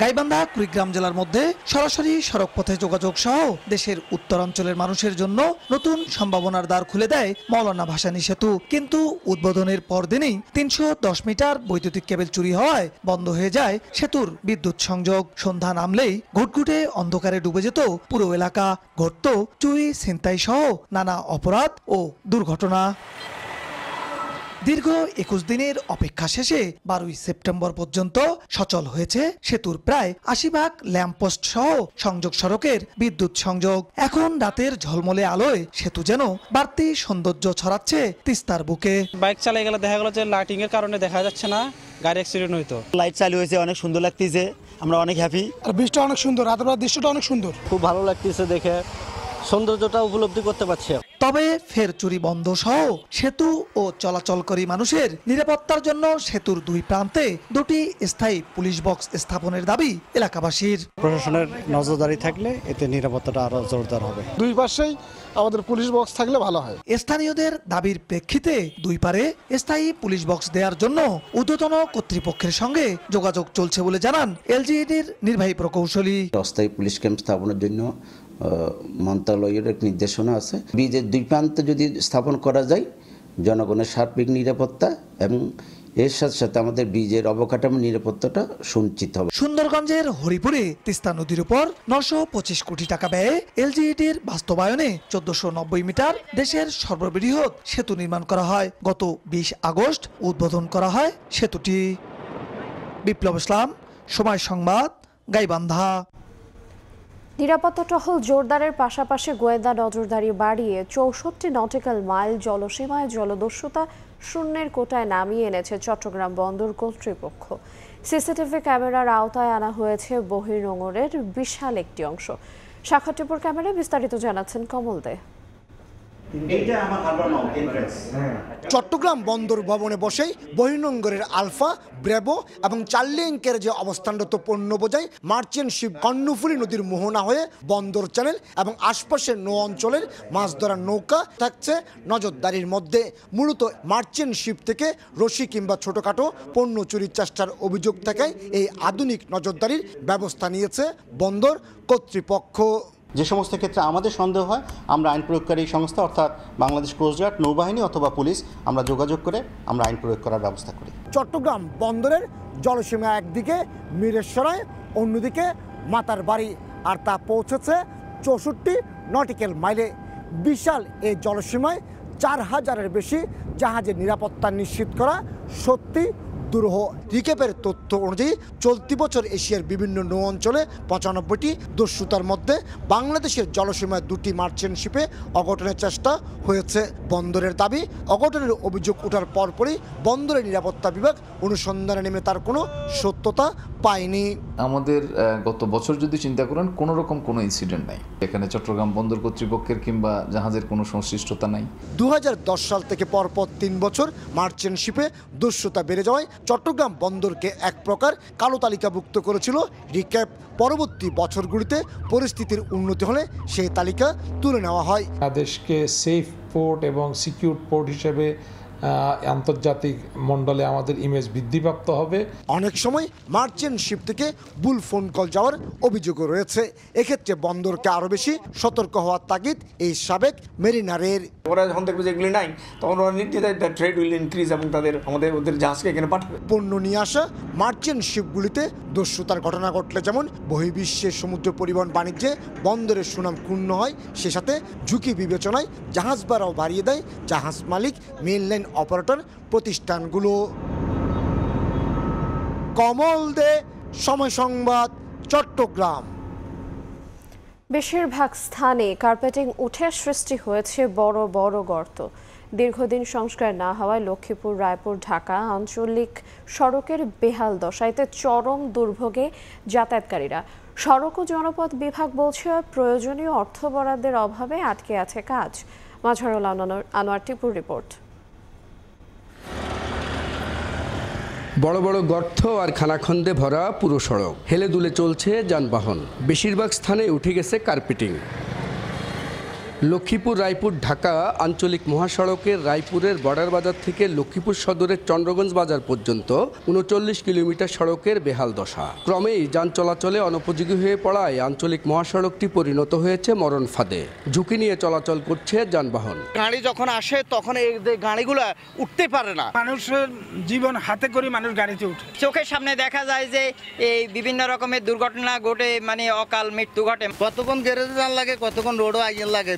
গাইবান্ধা কুড়িগ্রাম জেলার মধ্যে সরাসরি সড়ক পথে যোগাযোগ সহ দেশের উত্তরাঞ্চলের মানুষের জন্য নতুন সম্ভাবনার দ্বার খুলে দেয় মাওলানা ভাসানী সেতু। কিন্তু উদ্বোধনের পরদিনই 310 মিটার বৈদ্যুতিক কেবল চুরি হওয়ায় বন্ধ হয়ে যায় সেতুর বিদ্যুৎ সংযোগ। সন্ধ্যা নামলেই ঘুটঘুটে অন্ধকারে ডুবে যেত পুরো এলাকা। ঘটত চুরি, ছিনতাই সহ নানা অপরাধ ও দুর্ঘটনা। দীর্ঘ 21 দিনের অপেক্ষা শেষে 12 সেপ্টেম্বর পর্যন্ত সচল হয়েছে সেতুর প্রায় 80 ল্যাম্পপোস্ট সহ সংযোগ সড়কের বিদ্যুৎ সংযোগ। এখন রাতের ঝলমলে আলোয় সেতু যেন বাড়তি সৌন্দর্য ছড়াচ্ছে তিস্তার বুকে। বাইক চালিয়ে গেলে দেখা গেল যে লাইটিং এর কারণে দেখা যাচ্ছে না, গাড়ি অ্যাক্সিডেন্ট হইতো। লাইট চালু হয়েছে, অনেক সুন্দর লাগতেছে, আমরা অনেক হ্যাপি। আর বৃষ্টিটা অনেক সুন্দর, রাতের দৃশ্যটা অনেক সুন্দর, খুব ভালো লাগতেছে দেখে, সৌন্দর্যটা উপলব্ধি করতে পারছি। তবে ফের চুরি বন্ধ সহ সেতু ও চলাচলকারী মানুষের নিরাপত্তার জন্য সেতুর দুই প্রান্তে দুটি স্থায়ী পুলিশ বক্স স্থাপনের দাবি এলাকাবাসীর। প্রশাসনের নজরদারি থাকলে এতে নিরাপত্তাটা আরো জোরদার হবে। দুই পাশেই আমাদের পুলিশ বক্স থাকলে ভালো হয়। স্থানীয়দের দাবির প্রেক্ষিতে দুই পারে স্থায়ী পুলিশ বক্স দেওয়ার জন্য ঊর্ধ্বতন কর্তৃপক্ষের সঙ্গে যোগাযোগ চলছে বলে জানান এলজিইডির নির্বাহী প্রকৌশলী। অস্থায়ী পুলিশ ক্যাম্প স্থাপনের জন্য মন্ত্রণালয়ের এক নির্দেশনা আছে। ব্রিজের দুই প্রান্তে যদি স্থাপন করা যায় জনগণের সার্বিক নিরাপত্তা এবং এর সাথে সাথে আমাদের ব্রিজের অবকাঠামো নিরাপত্তাটা সুনিশ্চিত হবে। সুন্দরগঞ্জের হরিপুরে তিস্তা নদীর উপর 925 কোটি টাকা ব্যয়ে এলজিইডির বাস্তবায়নে 1490 মিটার দেশের সর্ববৃহৎ সেতু নির্মাণ করা হয়। গত 20 আগস্ট উদ্বোধন করা হয় সেতুটি। বিপ্লব ইসলাম, সময় সংবাদ, গাইবান্ধা। নিরাপত্তা টহল জোরদারের পাশাপাশি গোয়েন্দা নজরদারি বাড়িয়ে 64 নটিক্যাল মাইল জলসীমায় জলদস্যুতা শূন্যের কোটায় নামিয়ে এনেছে চট্টগ্রাম বন্দর কর্তৃপক্ষ। সিসিটিভি ক্যামেরার আওতায় আনা হয়েছে বহির্নোঙরের বিশাল একটি অংশ। সাক্ষাৎপুর ক্যামেরায় বিস্তারিত জানাচ্ছেন কমল দে। চট্টগ্রাম বন্দর ভবনে বসেই বহির্নোঙরের আলফা, ব্রেভো এবং চার্লি অ্যাঙ্কের যে অবস্থানরত পণ্য বোঝাই মার্চেন্ট শিপ কর্ণফুলী নদীর মোহনা হয়ে বন্দর চ্যানেল এবং আশপাশের নৌ অঞ্চলের মাছ ধরার নৌকা থাকছে নজরদারির মধ্যে। মূলত মার্চেন্ট শিপ থেকে রশি কিংবা ছোটখাটো পণ্য চুরির চেষ্টার অভিযোগ থাকায় এই আধুনিক নজরদারির ব্যবস্থা নিয়েছে বন্দর কর্তৃপক্ষ। যে সমস্ত ক্ষেত্রে আমাদের সন্দেহ হয় আমরা আইন প্রয়োগকারী সংস্থা অর্থাৎ বাংলাদেশ কোস্টগার্ড, নৌবাহিনী অথবা পুলিশ আমরা যোগাযোগ করে আমরা আইন প্রয়োগ করার ব্যবস্থা করি। চট্টগ্রাম বন্দরের জলসীমা একদিকে মিরেশ্বরায়, অন্যদিকে মাতার বাড়ি, আর তা পৌঁছেছে 64 নটিক্যাল মাইলে। বিশাল এই জলসীমায় 4000-এর বেশি জাহাজের নিরাপত্তা নিশ্চিত করা সত্যি দুরূহ। রিকেপের তথ্য অনুযায়ী চলতি বছর এশিয়ার বিভিন্ন নৌ অঞ্চলে 95টি দস্যুতার মধ্যে বাংলাদেশের জলসীমায় 2টি মার্চেন্ট শিপে অঘটনের চেষ্টা হয়েছে। বন্দরের দাবি, অঘটনের অভিযোগ ওঠার পরপরই বন্দরের নিরাপত্তা বিভাগ অনুসন্ধানে নেমে তার কোনো সত্যতা পায়নি। আমাদের গত বছর যদি চিন্তা করেন কোনো রকম কোনো ইনসিডেন্ট নাই এখানে। চট্টগ্রাম বন্দর কর্তৃপক্ষের কিংবা জাহাজের কোনো সংশ্লিষ্টতা নাই। 2010 সাল থেকে পরপর 3 বছর মার্চেন্ট শিপে দস্যুতা বেড়ে যাওয়ায় চট্টগ্রাম বন্দরকে এক প্রকার কালো তালিকাভুক্ত করেছিল রিক্যাপ। পরবর্তী বছরগুলিতে পরিস্থিতির উন্নতি হলে সেই তালিকা তুলে নেওয়া হয়। দেশকে সেফ পোর্ট এবং সিকিউর পোর্ট হিসেবে আন্তর্জাতিক মণ্ডলে আমাদের ইমেজ বৃদ্ধিপ্রাপ্ত হবে। অনেক সময় মার্চেন্ট শিপ থেকে ভুল ফোন কল যাওয়ার অভিযোগও রয়েছে। এক্ষেত্রে বন্দরকে আরও বেশি সতর্ক হওয়ার তাগিদ এই সাবেক মেরিনারের। ওরা যখন দেখবে যে এগুলি নাই তখন ওরা নির্দ্বিধায় ট্রেড উইল ইনক্রিজ এবং ওদের জাহাজকে এখানে পাঠাবে। পণ্য নিয়ে আসা মার্চেন্ট শিপগুলিতে দস্যুতার ঘটনা ঘটলে যেমন বহির্বিশ্বের সমুদ্র পরিবহন বাণিজ্যে বন্দরের সুনাম ক্ষুণ্ণ হয়, সে সাথে ঝুঁকি বিবেচনায় জাহাজ ভাড়াও বাড়িয়ে দেয় জাহাজ মালিক, মেইনলাইন অপারেটর প্রতিষ্ঠানগুলো। কমল দে, সময় সংবাদ, চট্টগ্রাম। বেশিরভাগ স্থানে কার্পেটিং উঠে সৃষ্টি হয়েছে বড় বড় গর্ত। দীর্ঘদিন সংস্কার না হওয়ায় লক্ষ্মীপুর, রায়পুর, ঢাকা আঞ্চলিক সড়কের বেহাল দশাইতে চরম দুর্ভোগে যাতায়াতকারীরা। সড়ক ও জনপথ বিভাগ বলছে প্রয়োজনীয় অর্থ বরাদ্দের অভাবে আটকে আছে কাজ। মাজহারুল আনোয়ার টিপুর রিপোর্ট। বড় বড় গর্ত আর খানাখন্দে ভরা পুরো সড়ক, হেলে দুলে চলছে যানবাহন। বেশিরভাগ স্থানে উঠে গেছে কার্পেটিং। লক্ষ্মীপুর, রায়পুর, ঢাকা আঞ্চলিক মহাসড়কের রায়পুরের বর্ডার বাজার থেকে লক্ষ্মীপুর সদরের চন্দ্রগঞ্জ বাজার পর্যন্ত 39 কিলোমিটার সড়কের বেহাল দশা। ক্রমেই যান চলাচলে অনুপযোগী হয়ে পড়ায় আঞ্চলিক মহাসড়কটি পরিণত হয়েছে মরণ ফাঁদে। ঝুঁকি নিয়ে চলাচল করছে যানবাহন। গাড়ি যখন আসে তখন এই গাড়িগুলো উঠতে পারে না। মানুষের জীবন হাতে করে মানুষ গাড়িতে উঠে। চোখের সামনে দেখা যায় যে এই বিভিন্ন রকমের দুর্ঘটনা ঘটে, মানে অকাল মৃত্যু ঘটে। কতক্ষণ গ্যারেজে যান লাগে, কতক্ষণ রোডও আইন লাগে।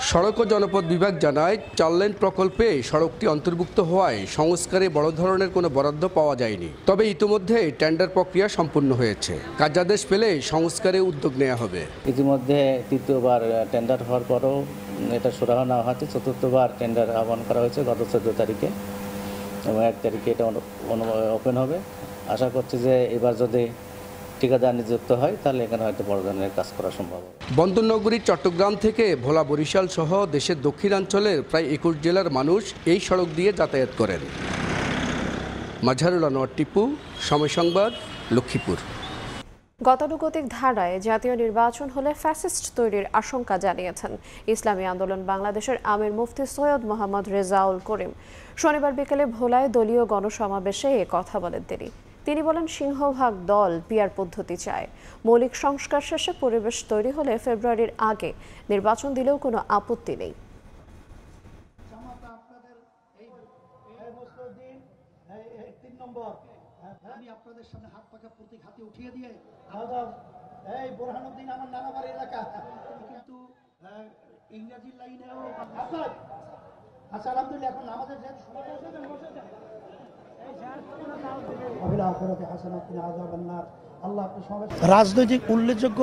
সড়ক ও জনপথ বিভাগ জানায় 4 লেন প্রকল্পে সড়কটি অন্তর্ভুক্ত হওয়ায় সংস্কারে বড় ধরনের কোনো বরাদ্দ পাওয়া যায়নি। তবে ইতিমধ্যে টেন্ডার প্রক্রিয়া সম্পূর্ণ হয়েছে। কার্যাদেশ পেলে সংস্কারে উদ্যোগ নেওয়া হবে। ইতিমধ্যে তৃতীয়বার টেন্ডার হওয়ার পরও এটা সুরাহা নেওয়া হয়েছে। চতুর্থবার টেন্ডার আহ্বান করা হয়েছে গত 14 তারিখে এবং 1 তারিখে এটা ওপেন হবে। আশা করছি যে এবার যদি ঠিকাদার নিযুক্ত হয় তাহলে এখানে হয়তো বড় ধরনের কাজ করা সম্ভব হবে। বন্দরনগরী চট্টগ্রাম থেকে ভোলা বরিশাল সহ দেশের দক্ষিণাঞ্চলের প্রায় 21 জেলার মানুষ এই সড়ক দিয়ে যাতায়াত করেন। মাজহারুল আনোয়ার টিপু, সময় সংবাদ, লক্ষ্মীপুর। গতানুগতিক ধারায় জাতীয় নির্বাচন হলে ফ্যাসিস্ট তৈরির আশঙ্কা জানিয়েছেন ইসলামী আন্দোলন বাংলাদেশের আমির মুফতি সৈয়দ মোহাম্মদ রেজাউল করিম। শনিবার বিকেলে ভোলায় দলীয় গণসমাবেশে এ কথা বলেন তিনি বলেন, সিংহভাগ দল পিআর পদ্ধতি চায়। মৌলিক সংস্কার শেষে পরিবেশ তৈরি হলে ফেব্রুয়ারির আগে নির্বাচন দিলেও কোনো আপত্তি নেই। রাজনৈতিক উল্লেখযোগ্য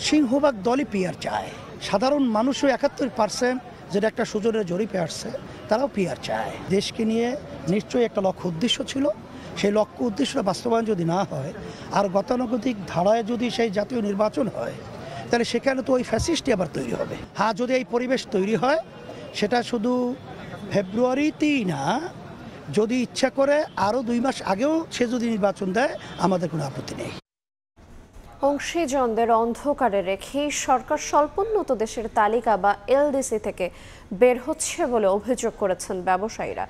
সিংহভাগ দলই পিআর চায়। সাধারণ মানুষও 71%, যেটা একটা সুজনের জরিপে আসছে, তারাও পিআর চায়। দেশকে নিয়ে নিশ্চয়ই একটা লক্ষ্য উদ্দেশ্য ছিল। সেই লক্ষ্য উদ্দেশ্যটা বাস্তবায়ন যদি না হয় আর গতানুগতিক ধারায় যদি সেই জাতীয় নির্বাচন হয় তাহলে সেখানে তো ওই ফ্যাসিস্টই আবার তৈরি হবে। হ্যাঁ, যদি এই পরিবেশ তৈরি হয় সেটা শুধু ফেব্রুয়ারিতেই না, যদি ইচ্ছা করে আরও 2 মাস আগেও সে যদি নির্বাচন দেয় আমাদের কোনো আপত্তি নেই। অংশীজনদের অন্ধকারে রেখে সরকার স্বল্পোন্নত দেশের তালিকা বা এলডিসি থেকে বের হচ্ছে বলে অভিযোগ করেছেন ব্যবসায়ীরা।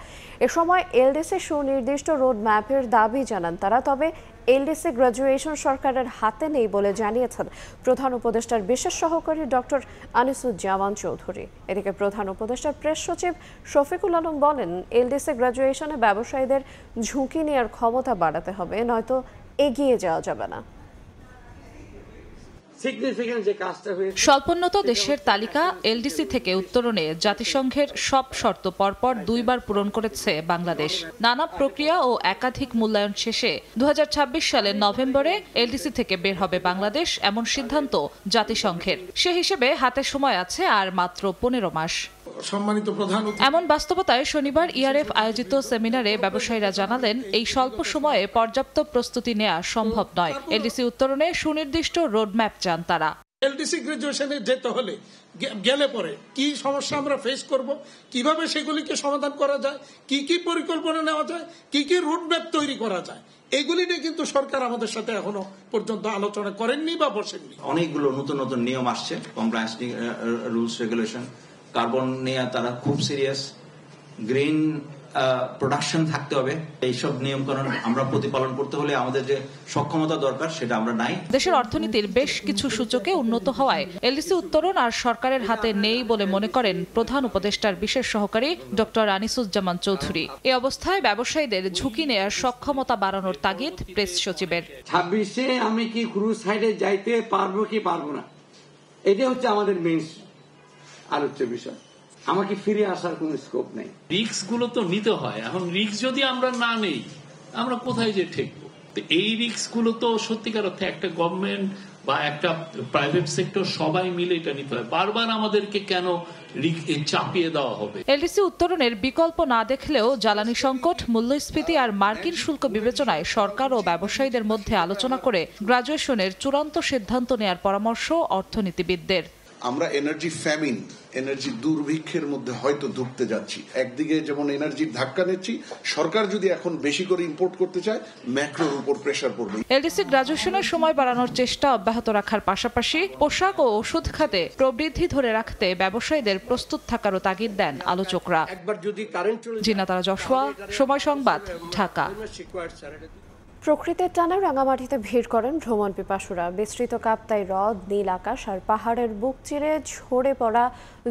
এ সময় এলডিসি সুনির্দিষ্ট রোড ম্যাপের দাবি জানান তারা। তবে এলডিসি গ্র্যাজুয়েশন সরকারের হাতে নেই বলে জানিয়েছেন প্রধান উপদেষ্টার বিশেষ সহকারী ডক্টর আনিসুজ্জামান চৌধুরী। এদিকে প্রধান উপদেষ্টার প্রেস সচিব শফিকুল আলম বলেন, এলডিসি গ্র্যাজুয়েশনে ব্যবসায়ীদের ঝুঁকি নেওয়ার ক্ষমতা বাড়াতে হবে, নয়তো এগিয়ে যাওয়া যাবে না। স্বল্পোন্নত দেশের তালিকা এলডিসি থেকে উত্তরণে জাতিসংঘের সব শর্ত পরপর 2 বার পূরণ করেছে বাংলাদেশ। নানা প্রক্রিয়া ও একাধিক মূল্যায়ন শেষে 2026 সালের নভেম্বরে এলডিসি থেকে বের হবে বাংলাদেশ, এমন সিদ্ধান্ত জাতিসংঘের। সে হিসেবে হাতে সময় আছে আর মাত্র 15 মাস। সম্মানিত প্রধান, এমন বাস্তবতায় শনিবার ইআরএফ আয়োজিত সেমিনারে ব্যবসায়ীরা জানালেন, এই স্বল্প সময়ে পর্যাপ্ত প্রস্তুতি নেওয়া সম্ভব নয়। এলডিসি উত্তরণে সুনির্দিষ্ট রোডম্যাপ চান তারা। এলডিসি গ্র্যাজুয়েশনে যেতে হলে গেলে পরে কি সমস্যা আমরা ফেস করব, কিভাবে সেগুলিকে সমাধান করা যায়, কি কি পরিকল্পনা নেওয়া যায়, কি কি রোডম্যাপ তৈরি করা যায়, এগুলি নিয়ে কিন্তু সরকার আমাদের সাথে এখনো পর্যন্ত আলোচনা করেননি বা বসেননি। অনেকগুলো নতুন নতুন নিয়ম আসছে, কমপ্লায়েন্স রুলস রেগুলেশন। কার্বন নিয়ে তারা খুব সিরিয়াস। গ্রিন প্রোডাকশন থাকতে হবে। এইসব নিয়মকানুন আমরা প্রতিপালন করতে হলে আমাদের যে সক্ষমতা দরকার সেটা আমরা নাই। দেশের অর্থনীতির বেশ কিছু সূচকে উন্নত হওয়ায় এলডিসি উত্তরণ আর সরকারের হাতে নেই বলে মনে করেন প্রধান উপদেষ্টার বিশেষ সহকারী ডক্টর আনিসুজ্জামান চৌধুরী। এই অবস্থায় ব্যবসায়ীদের ঝুঁকি নেয়ার সক্ষমতা বাড়ানোর তাগিদ প্রেস সচিবের। 26-এ আমি কি ক্রুজ সাইডে যাইতে পারবো কি পারবো না, এটা হচ্ছে আমাদের মেইন আলোচ্য বিষয়। আমাকে ফিরে আসার কোন স্কোপ নেই। রিস্ক গুলো তো নিতে হয়। এখন রিস্ক যদি আমরা না নেই, আমরা কোথায় যে ঠেকবো? এই রিস্ক গুলো তো সত্যিকার অর্থে একটা গভর্নমেন্ট বা একটা প্রাইভেট সেক্টর সবাই মিলে এটা নিতে হয়। বারবার আমাদেরকে কেন চাপিয়ে দেওয়া হবে? এলডিসি উত্তরণের বিকল্প না দেখলেও জ্বালানি সংকট, মূল্যস্ফীতি আর মার্কিন শুল্ক বিবেচনায় সরকার ও ব্যবসায়ীদের মধ্যে আলোচনা করে গ্র্যাজুয়েশনের চূড়ান্ত সিদ্ধান্ত নেয়ার পরামর্শ অর্থনীতিবিদদের। আমরা এনার্জি ফ্যামিন, এনার্জি দুর্ভিক্ষের মধ্যে হয়তো ঢুকতে যাচ্ছি। একদিকে যেমন এনার্জির ধাক্কা নিচ্ছি, সরকার যদি এখন বেশি করে ইম্পোর্ট করতে চায়, ম্যাক্রোর উপর প্রেসার পড়বে। এলডিসি গ্র্যাজুয়েশনের সময় বাড়ানোর চেষ্টা অব্যাহত রাখার পাশাপাশি পোশাক ও ওষুধ খাতে প্রবৃদ্ধি ধরে রাখতে ব্যবসায়ীদের প্রস্তুত থাকারও তাগিদ দেন আলোচকরা। একবার যদি কারেন্ট চলে যায়। জিনাতারা জশোয়া, সময় সংবাদ, ঢাকা। প্রকৃতির টানে রাঙামাটিতে ভিড় করেন ভ্রমণ পিপাসুরা। বিস্তৃত কাপ্তাই হ্রদ, নীল আকাশ আর পাহাড়ের বুক চিরে ঝরে পড়া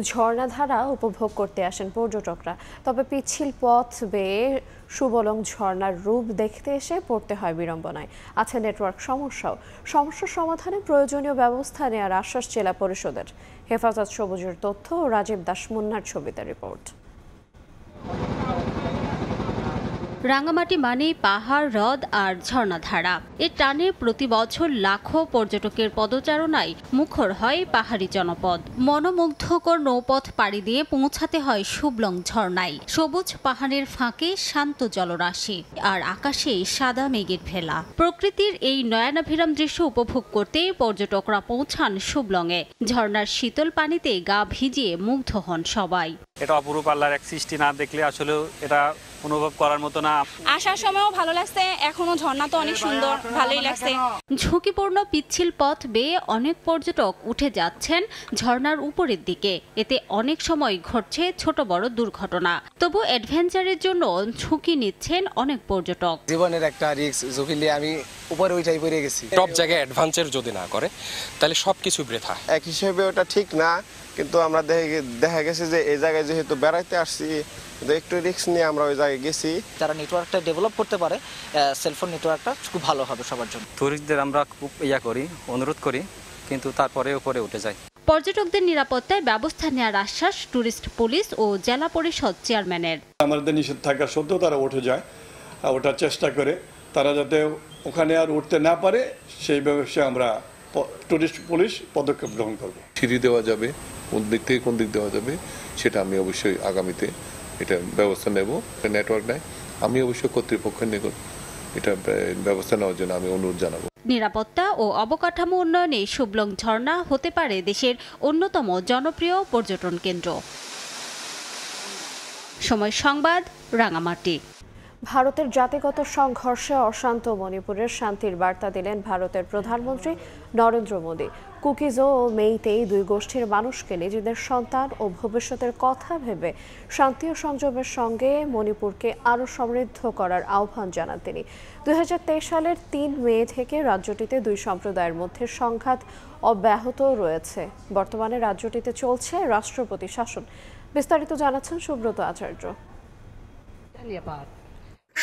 ঝর্ণাধারা উপভোগ করতে আসেন পর্যটকরা। তবে পিচ্ছিল পথ বেয়ে সুবলং ঝর্ণার রূপ দেখতে এসে পড়তে হয় বিড়ম্বনায়। আছে নেটওয়ার্ক সমস্যাও। সমস্যার সমাধানে প্রয়োজনীয় ব্যবস্থা নেওয়ার আশ্বাস জেলা পরিষদের। হেফাজত সবুজের তথ্য ও রাজীব দাস মুন্নার ছবিতে রিপোর্ট। রাঙামাটি মানে পাহাড়, হ্রদ আর ঝর্ণাধারা। এর টানে প্রতি বছর লাখো পর্যটকের পদচারণায় মুখর হয় পাহাড়ি জনপদ। মনোমুগ্ধকর নৌপথ পাড়ি দিয়ে পৌঁছাতে হয় সুবলং ঝর্ণায়। সবুজ পাহাড়ের ফাঁকে শান্ত জলরাশি আর আকাশে সাদা মেঘের ভেলা। প্রকৃতির এই নয়নাভিরাম দৃশ্য উপভোগ করতে পর্যটকরা পৌঁছান সুবলংয়ে। ঝর্ণার শীতল পানিতে গা ভিজিয়ে মুগ্ধ হন সবাই। এটা অপরূপ আল্লাহর এক সৃষ্টি, না দেখলে আসলে এটা অনুভব করার মতো না। আসার সময়ও ভালো লাগছে, এখনো ঝর্ণা তো অনেক সুন্দর, ভালোই লাগছে। ঝুঁকিপূর্ণ পিচ্ছিল পথ বেয়ে অনেক পর্যটক উঠে যাচ্ছেন ঝর্ণার উপরের দিকে। এতে অনেক সময় ঘটছে ছোট বড় দুর্ঘটনা। তবু অ্যাডভেঞ্চারের জন্য ঝুঁকি নিচ্ছেন অনেক পর্যটক। জীবনের একটা রিস্ক ঝুঁকি নিয়ে আমি উপরে উঠাই পড়ে গেছি। টপ জায়গায় অ্যাডভেঞ্চার যদি না করে তাহলে সবকিছু বৃথা। এক হিসেবে ওটা ঠিক না, কিন্তু আমরা দেখা গেছে যে এই জায়গায় যেহেতু বেড়াইতে আসছি, একটু রিস্ক নিয়ে আমরা ওই জায়গায় গেছি। যারা নেটওয়ার্কটা ডেভেলপ করতে পারে, সেলফোন নেটওয়ার্কটা খুব ভালো হবে সবার জন্য। টুরিস্টদের আমরা খুব অনুরোধ করি, কিন্তু তারপরে উপরে উঠে যায়। পর্যটকদের নিরাপত্তায় ব্যবস্থা নেওয়ার আশ্বাস টুরিস্ট পুলিশ ও জেলা পরিষদ চেয়ারম্যানের। আমাদের নিষেধ থাকা সত্ত্বেও তারা উঠে যায়, ওঠার চেষ্টা করে। তারা যাতে ওখানে আর উঠতে না পারে সেই ব্যবস্থায় আমরা টুরিস্ট পুলিশ পদক্ষেপ গ্রহণ করব। সিঁড়ি দেওয়া যাবে, কোন দিক থেকে কোন দিক দেওয়া যাবে সেটা আমি অবশ্যই আগামীতে এটা ব্যবস্থা নেব। নেটওয়ার্ক নাই, আমি অবশ্যই কর্তৃপক্ষের নিকট এটা ব্যবস্থা নেওয়ার জন্য আমি অনুরোধ জানাবো। নিরাপত্তা ও অবকাঠামো উন্নয়নে সুবলং ঝর্ণা হতে পারে দেশের অন্যতম জনপ্রিয় পর্যটন কেন্দ্র। সময় সংবাদ, রাঙামাটি। ভারতের জাতিগত সংঘর্ষে অশান্ত মণিপুরের শান্তির বার্তা দিলেন ভারতের প্রধানমন্ত্রী নরেন্দ্র মোদী। কুকিজো ও মেইতেই দুই গোষ্ঠীর মানুষকে নিজেদের সন্তান ও ভবিষ্যতের কথা ভেবে শান্তি ও সংযমের সঙ্গে মণিপুরকে আরও সমৃদ্ধ করার আহ্বান জানান তিনি। 2023 সালের 3 মে থেকে রাজ্যটিতে দুই সম্প্রদায়ের মধ্যে সংঘাত অব্যাহত রয়েছে। বর্তমানে রাজ্যটিতে চলছে রাষ্ট্রপতি শাসন। বিস্তারিত জানাচ্ছেন সুব্রত আচার্য।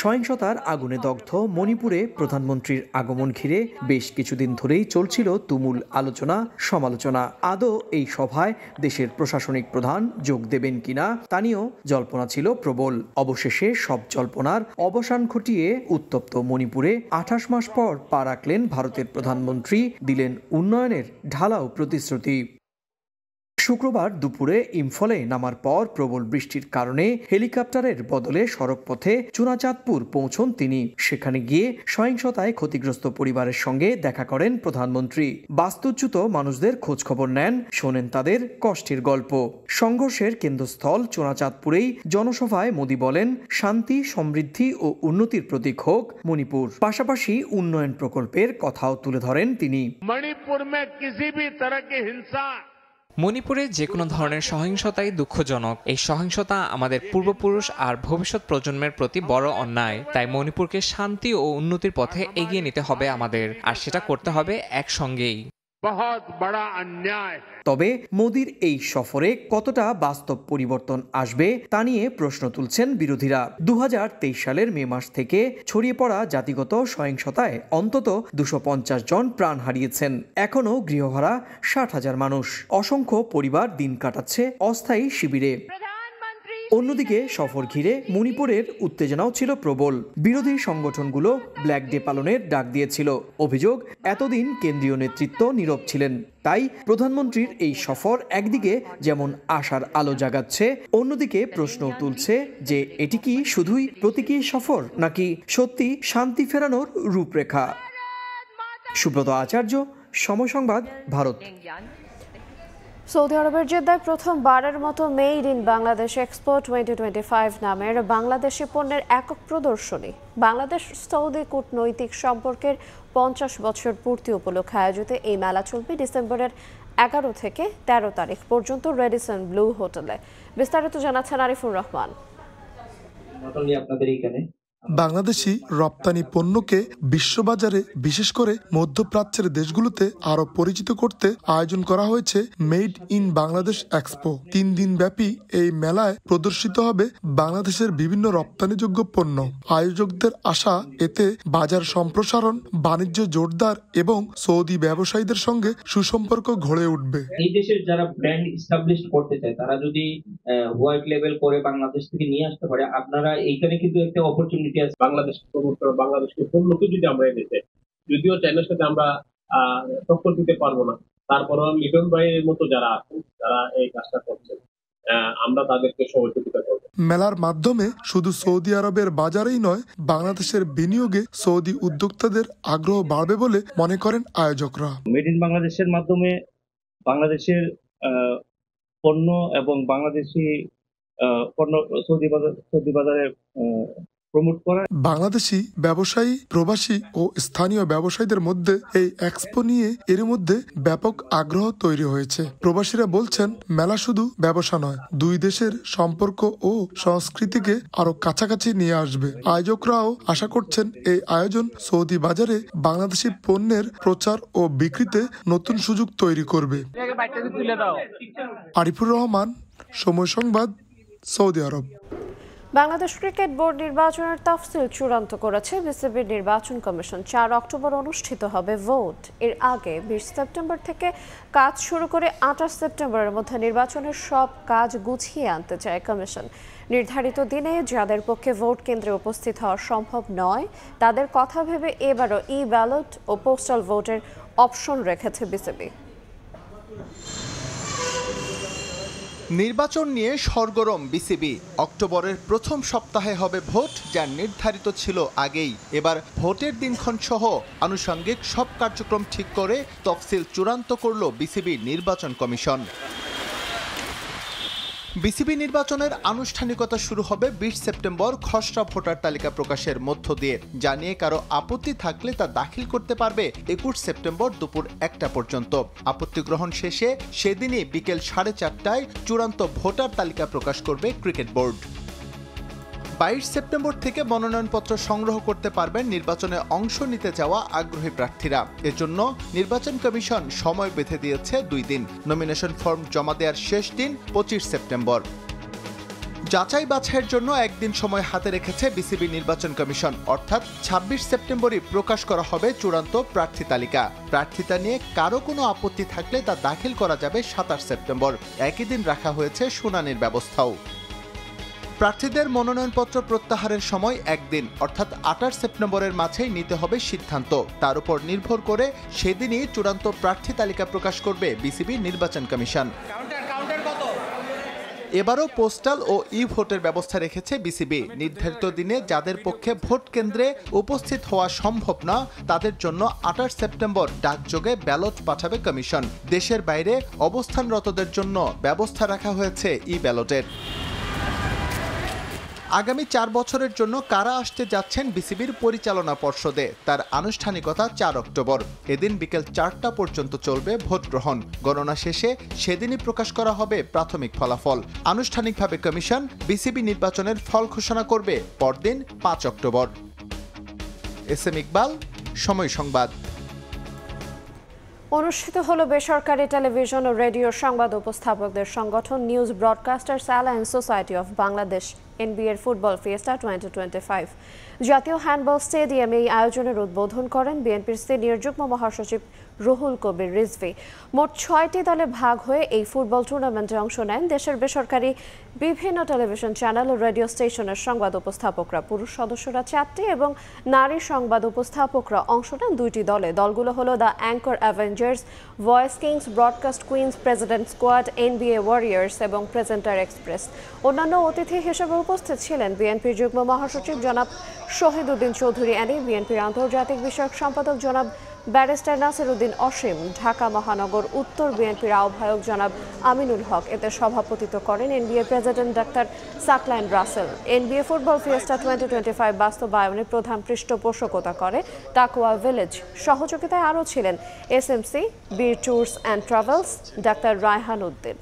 সহিংসতার আগুনে দগ্ধ মণিপুরে প্রধানমন্ত্রীর আগমন ঘিরে বেশ কিছুদিন ধরেই চলছিল তুমুল আলোচনা সমালোচনা। আদৌ এই সভায় দেশের প্রশাসনিক প্রধান যোগ দেবেন কিনা তা নিয়েও জল্পনা ছিল প্রবল। অবশেষে সব জল্পনার অবসান ঘটিয়ে উত্তপ্ত মণিপুরে 28 মাস পর পা রাখলেন ভারতের প্রধানমন্ত্রী, দিলেন উন্নয়নের ঢালাও প্রতিশ্রুতি। শুক্রবার দুপুরে ইম্ফলে নামার পর প্রবল বৃষ্টির কারণে হেলিকপ্টারের বদলে সড়কপথে চুনাচাঁদপুর পৌঁছন তিনি। সেখানে গিয়ে সহিংসতায় ক্ষতিগ্রস্ত পরিবারের সঙ্গে দেখা করেন প্রধানমন্ত্রী। বাস্তুচ্যুত মানুষদের খোঁজখবর নেন, শোনেন তাদের কষ্টের গল্প। সংঘর্ষের কেন্দ্রস্থল চুনাচাঁদপুরেই জনসভায় মোদী বলেন, শান্তি, সমৃদ্ধি ও উন্নতির প্রতীক হোক মণিপুর। পাশাপাশি উন্নয়ন প্রকল্পের কথাও তুলে ধরেন তিনি। মণিপুরে যে কোনো ধরনের সহিংসতাই দুঃখজনক। এই সহিংসতা আমাদের পূর্বপুরুষ আর ভবিষ্যৎ প্রজন্মের প্রতি বড় অন্যায়। তাই মণিপুরকে শান্তি ও উন্নতির পথে এগিয়ে নিতে হবে আমাদের, আর সেটা করতে হবে একসঙ্গেই। তবে মোদির এই সফরে কতটা বাস্তব পরিবর্তন আসবে তা নিয়ে প্রশ্ন তুলছেন বিরোধীরা। 2023 সালের মে মাস থেকে ছড়িয়ে পড়া জাতিগত সহিংসতায় অন্তত 250 জন প্রাণ হারিয়েছেন। এখনও গৃহহারা 60,000 মানুষ। অসংখ্য পরিবার দিন কাটাচ্ছে অস্থায়ী শিবিরে। অন্যদিকে সফর ঘিরে মণিপুরের উত্তেজনাও ছিল প্রবল। বিরোধী সংগঠনগুলো ব্ল্যাক ডে পালনের ডাক দিয়েছিল। অভিযোগ, এতদিন কেন্দ্রীয় নেতৃত্ব নীরব ছিলেন। তাই প্রধানমন্ত্রীর এই সফর একদিকে যেমন আশার আলো জাগাচ্ছে, অন্যদিকে প্রশ্ন তুলছে যে এটি কি শুধুই প্রতীকী সফর নাকি সত্যি শান্তি ফেরানোর রূপরেখা। সুব্রত আচার্য, সময় সংবাদ, ভারত। সৌদি আরবের জেদ্দায় প্রথমবারের মতো মেড ইন বাংলাদেশ এক্সপো 2025 নামের বাংলাদেশি পণ্যের একক প্রদর্শনী। বাংলাদেশ সৌদি কূটনৈতিক সম্পর্কের 50 বছর পূর্তি উপলক্ষে আয়োজিত এই মেলা চলবে ডিসেম্বরের 11 থেকে 13 তারিখ পর্যন্ত রেডিসন ব্লু হোটেলে। বিস্তারিত জানাচ্ছেন আরিফুর রহমান। আপনাদের এখানে বাংলাদেশি রপ্তানি পণ্যকে বিশ্ববাজারে বিশেষ করে মধ্যপ্রাচ্যের দেশগুলোতে আরো পরিচিত করতে আয়োজন করা হয়েছে মেড ইন বাংলাদেশ এক্সপো। 3 দিন ব্যাপী এই মেলায় প্রদর্শিত হবে বাংলাদেশের বিভিন্ন রপ্তানিযোগ্য পণ্য। আয়োজকদের আশা এতে বাজার সম্প্রসারণ, বাণিজ্য জোরদার এবং সৌদি ব্যবসায়ীদের সঙ্গে সুসম্পর্ক গড়ে উঠবে। এই দেশের যারা ব্র্যান্ড এস্টাবলিশ করতে চায় তারা যদি হোয়াইট লেভেল করে বাংলাদেশ থেকে নিয়ে আসতে পারে, আপনারা এইখানে কিন্তু একটা অপরচুনিটি আছে। বাংলাদেশ প্রমোট করা, বাংলাদেশকে পণ্যকে যদি আমরা এনেতে, যদিও চাইনার সাথে আমরা টক্কর দিতে পারবো না, তারপরেও লিটন ভাইয়ের মতো যারা আছেন তারা এই কাজটা করছেন, আমরা তাদেরকে সহযোগিতা করব। মেলার মাধ্যমে শুধু সৌদি আরবের বাজারেই নয়, বাংলাদেশের বিনিয়োগে সৌদি উদ্যোক্তাদের আগ্রহ বাড়বে বলে মনে করেন আয়োজকরা। মেড ইন বাংলাদেশের মাধ্যমে বাংলাদেশের পণ্য এবং বাংলাদেশি পণ্য সৌদি বাজারে প্রমোট করা। বাংলাদেশি ব্যবসায়ী, প্রবাসী ও স্থানীয় ব্যবসায়ীদের মধ্যে এই এক্সপো নিয়ে এর মধ্যে ব্যাপক আগ্রহ তৈরি হয়েছে। প্রবাসীরা বলছেন, মেলা শুধু ব্যবসা নয়, দুই দেশের সম্পর্ক ও সংস্কৃতিকে আরো কাছাকাছি নিয়ে আসবে। আয়োজকরাও আশা করছেন এই আয়োজন সৌদি বাজারে বাংলাদেশি পণ্যের প্রচার ও বিক্রিতে নতুন সুযোগ তৈরি করবে। আরিফুর রহমান, সময় সংবাদ, সৌদি আরব। বাংলাদেশ ক্রিকেট বোর্ড নির্বাচনের তফসিল চূড়ান্ত করেছে বিসিবির নির্বাচন কমিশন। 4 অক্টোবর অনুষ্ঠিত হবে ভোট। এর আগে 20 সেপ্টেম্বর থেকে কাজ শুরু করে 28 সেপ্টেম্বরের মধ্যে নির্বাচনের সব কাজ গুছিয়ে আনতে চায় কমিশন। নির্ধারিত দিনে যাদের পক্ষে ভোট কেন্দ্রে উপস্থিত হওয়া সম্ভব নয় তাদের কথা ভেবে এবারও ব্যালট ও পোস্টাল ভোটের অপশন রেখেছে বিসিবি। নির্বাচন নিয়ে সরগরম বিসিবি। অক্টোবরের প্রথম সপ্তাহে হবে ভোট, যা নির্ধারিত ছিল আগেই। এবার ভোটের দিনক্ষণ সহ আনুষঙ্গিক সব কার্যক্রম ঠিক করে তফসিল চূড়ান্ত করল বিসিবি নির্বাচন কমিশন। বিসিবি নির্বাচনের আনুষ্ঠানিকতা শুরু হবে 20 সেপ্টেম্বর খসড়া ভোটার তালিকা প্রকাশের মধ্য দিয়ে। জানিয়ে কারো আপত্তি থাকলে তা দাখিল করতে পারবে 21 সেপ্টেম্বর দুপুর 1টা পর্যন্ত। আপত্তি গ্রহণ শেষে সেদিনই বিকেল 4:30টায় চূড়ান্ত ভোটার তালিকা প্রকাশ করবে ক্রিকেট বোর্ড। 22 সেপ্টেম্বর থেকে মনোনয়নপত্র সংগ্রহ করতে পারবেন নির্বাচনে অংশ নিতে যাওয়া আগ্রহী প্রার্থীরা। এজন্য নির্বাচন কমিশন সময় বেঁধে দিয়েছে 2 দিন। নমিনেশন ফর্ম জমা দেওয়ার শেষ দিন 25 সেপ্টেম্বর। যাচাই বাছাইয়ের জন্য একদিন সময় হাতে রেখেছে বিসিবি নির্বাচন কমিশন, অর্থাৎ 26 সেপ্টেম্বরই প্রকাশ করা হবে চূড়ান্ত প্রার্থী তালিকা। প্রার্থিতা নিয়ে কারো কোনো আপত্তি থাকলে তা দাখিল করা যাবে 27 সেপ্টেম্বর। একই দিন রাখা হয়েছে শুনানির ব্যবস্থাও। প্রার্থীদের মনোনয়নপত্র প্রত্যাহারের সময় একদিন, অর্থাৎ 28 সেপ্টেম্বরের মাঝেই নিতে হবে সিদ্ধান্ত। তার উপর নির্ভর করে সেদিনই চূড়ান্ত প্রার্থী তালিকা প্রকাশ করবে বিসিবি নির্বাচন কমিশন। এবারও পোস্টাল ও ভোটের ব্যবস্থা রেখেছে বিসিবি। নির্ধারিত দিনে যাদের পক্ষে ভোট কেন্দ্রে উপস্থিত হওয়া সম্ভব না তাদের জন্য 28 সেপ্টেম্বর ডাকযোগে ব্যালট পাঠাবে কমিশন। দেশের বাইরে অবস্থানরতদের জন্য ব্যবস্থা রাখা হয়েছে ব্যালটের। আগামী 4 বছরের জন্য কারা আসতে যাচ্ছেন বিসিবির পরিচালনা পর্ষদে, তার আনুষ্ঠানিকতা 4 অক্টোবর। এদিন বিকেল 4টা পর্যন্ত চলবে ভোট গ্রহণ। গণনা শেষে সেদিনই প্রকাশ করা হবে প্রাথমিক ফলাফল। আনুষ্ঠানিকভাবে কমিশন বিসিবি নির্বাচনের ফল ঘোষণা করবে পরদিন 5 অক্টোবর। এসএম ইকবাল, সময় সংবাদ। অনুষ্ঠিত হলো বেসরকারি টেলিভিশন ও রেডিও সংবাদ উপস্থাপকদের সংগঠন news broadcasters alliance society of Bangladesh এনবিএর ফুটবল ফিয়েস্টা 2025। জাতীয় হ্যান্ডবল স্টেডিয়ামে এই আয়োজনের উদ্বোধন করেন বিএনপির সিনিয়র যুগ্ম মহাসচিব রুহুল কবির রিজভী। মোট 6টি দলে ভাগ হয়ে এই ফুটবল টুর্নামেন্টে অংশ নেন দেশের বেসরকারি বিভিন্ন টেলিভিশন চ্যানেল ও রেডিও স্টেশনের সংবাদ উপস্থাপকরা। পুরুষ সদস্যরা 4টি এবং নারী সংবাদ উপস্থাপকরা অংশ নেন 2টি দলে। দলগুলো হলো the Anchor Avengers, Voice Kings, Broadcast Queens, President Squad, NBA Warriors এবং প্রেজেন্টার এক্সপ্রেস। অন্যান্য অতিথি হিসেবে উপস্থিত ছিলেন বিএনপির যুগ্ম মহাসচিব জনাব শহীদ উদ্দিন চৌধুরী অ্যানি, বিএনপির আন্তর্জাতিক বিষয়ক সম্পাদক জনাব ব্যারিস্টার নাসির উদ্দিন অসীম, ঢাকা মহানগর উত্তর বিএনপির আহ্বায়ক জনাব আমিনুল হক। এতে সভাপতিত্ব করেন এনবিএ প্রেসিডেন্ট ডাক্তার Saklain Rasel. NBA football fiesta 2025 বাস্তবায়নে প্রধান পৃষ্ঠপোষকতা করে তাকওয়া ভিলেজ। সহযোগিতায় আরও ছিলেন SMC, B tours and travels, doctor Raihan Uddin.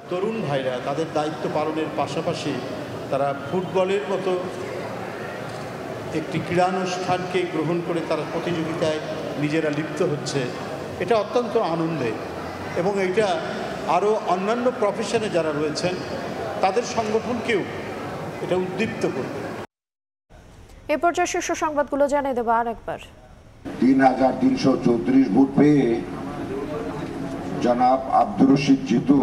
তরুণ ভাইরা তাদের দায়িত্ব পালনের পাশাপাশি তারা ফুটবলের মতো একটি ক্রীড়ানুষ্ঠানকে গ্রহণ করে তারা প্রতিযোগিতায় নিজেরা লিপ্ত হচ্ছে, এটা অত্যন্ত আনন্দের এবং এটা আরও অন্যান্য প্রফেশনে যারা রয়েছেন তাদের সংগঠনকেও এটা উদ্দীপ্ত করবে। এ পর্যায়ে শীর্ষ সংবাদগুলো জানিয়ে দেবো আরেকবার। 3334 ভোট পেয়ে জনাব আব্দুর রশিদ জিতু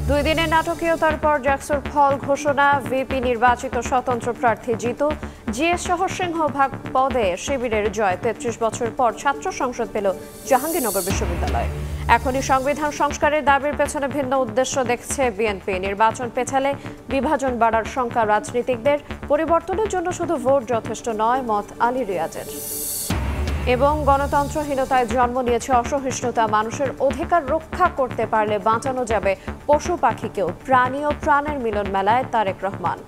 দুই দিনের নাটকীয়তার পর জাকসুর ফল ঘোষণা, ভিপি নির্বাচিত স্বতন্ত্র প্রার্থী জিতু, জিএস সহ সিংহভাগ পদে শিবিরের জয়। 33 বছর পর ছাত্র সংসদ পেল জাহাঙ্গীরনগর বিশ্ববিদ্যালয়। এখনই সংবিধান সংস্কারের দাবির পেছনে ভিন্ন উদ্দেশ্য দেখছে বিএনপি। নির্বাচন পেছালে বিভাজন বাড়ার শঙ্কা রাজনীতিকদের। পরিবর্তনের জন্য শুধু ভোট যথেষ্ট নয়, মত আলী রিয়াজের। এবং গণতন্ত্রহীনতায় জন্ম নিয়েছে অসহিষ্ণুতা। মানুষের অধিকার রক্ষা করতে পারলে বাঁচানো যাবে পশু পাখিকেও। প্রাণী ও প্রাণের মিলন মেলায় তারেক রহমান।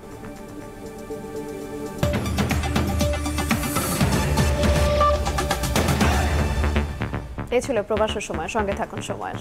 এই ছিল প্রবাসের সময়। সঙ্গে থাকুন সময়ের।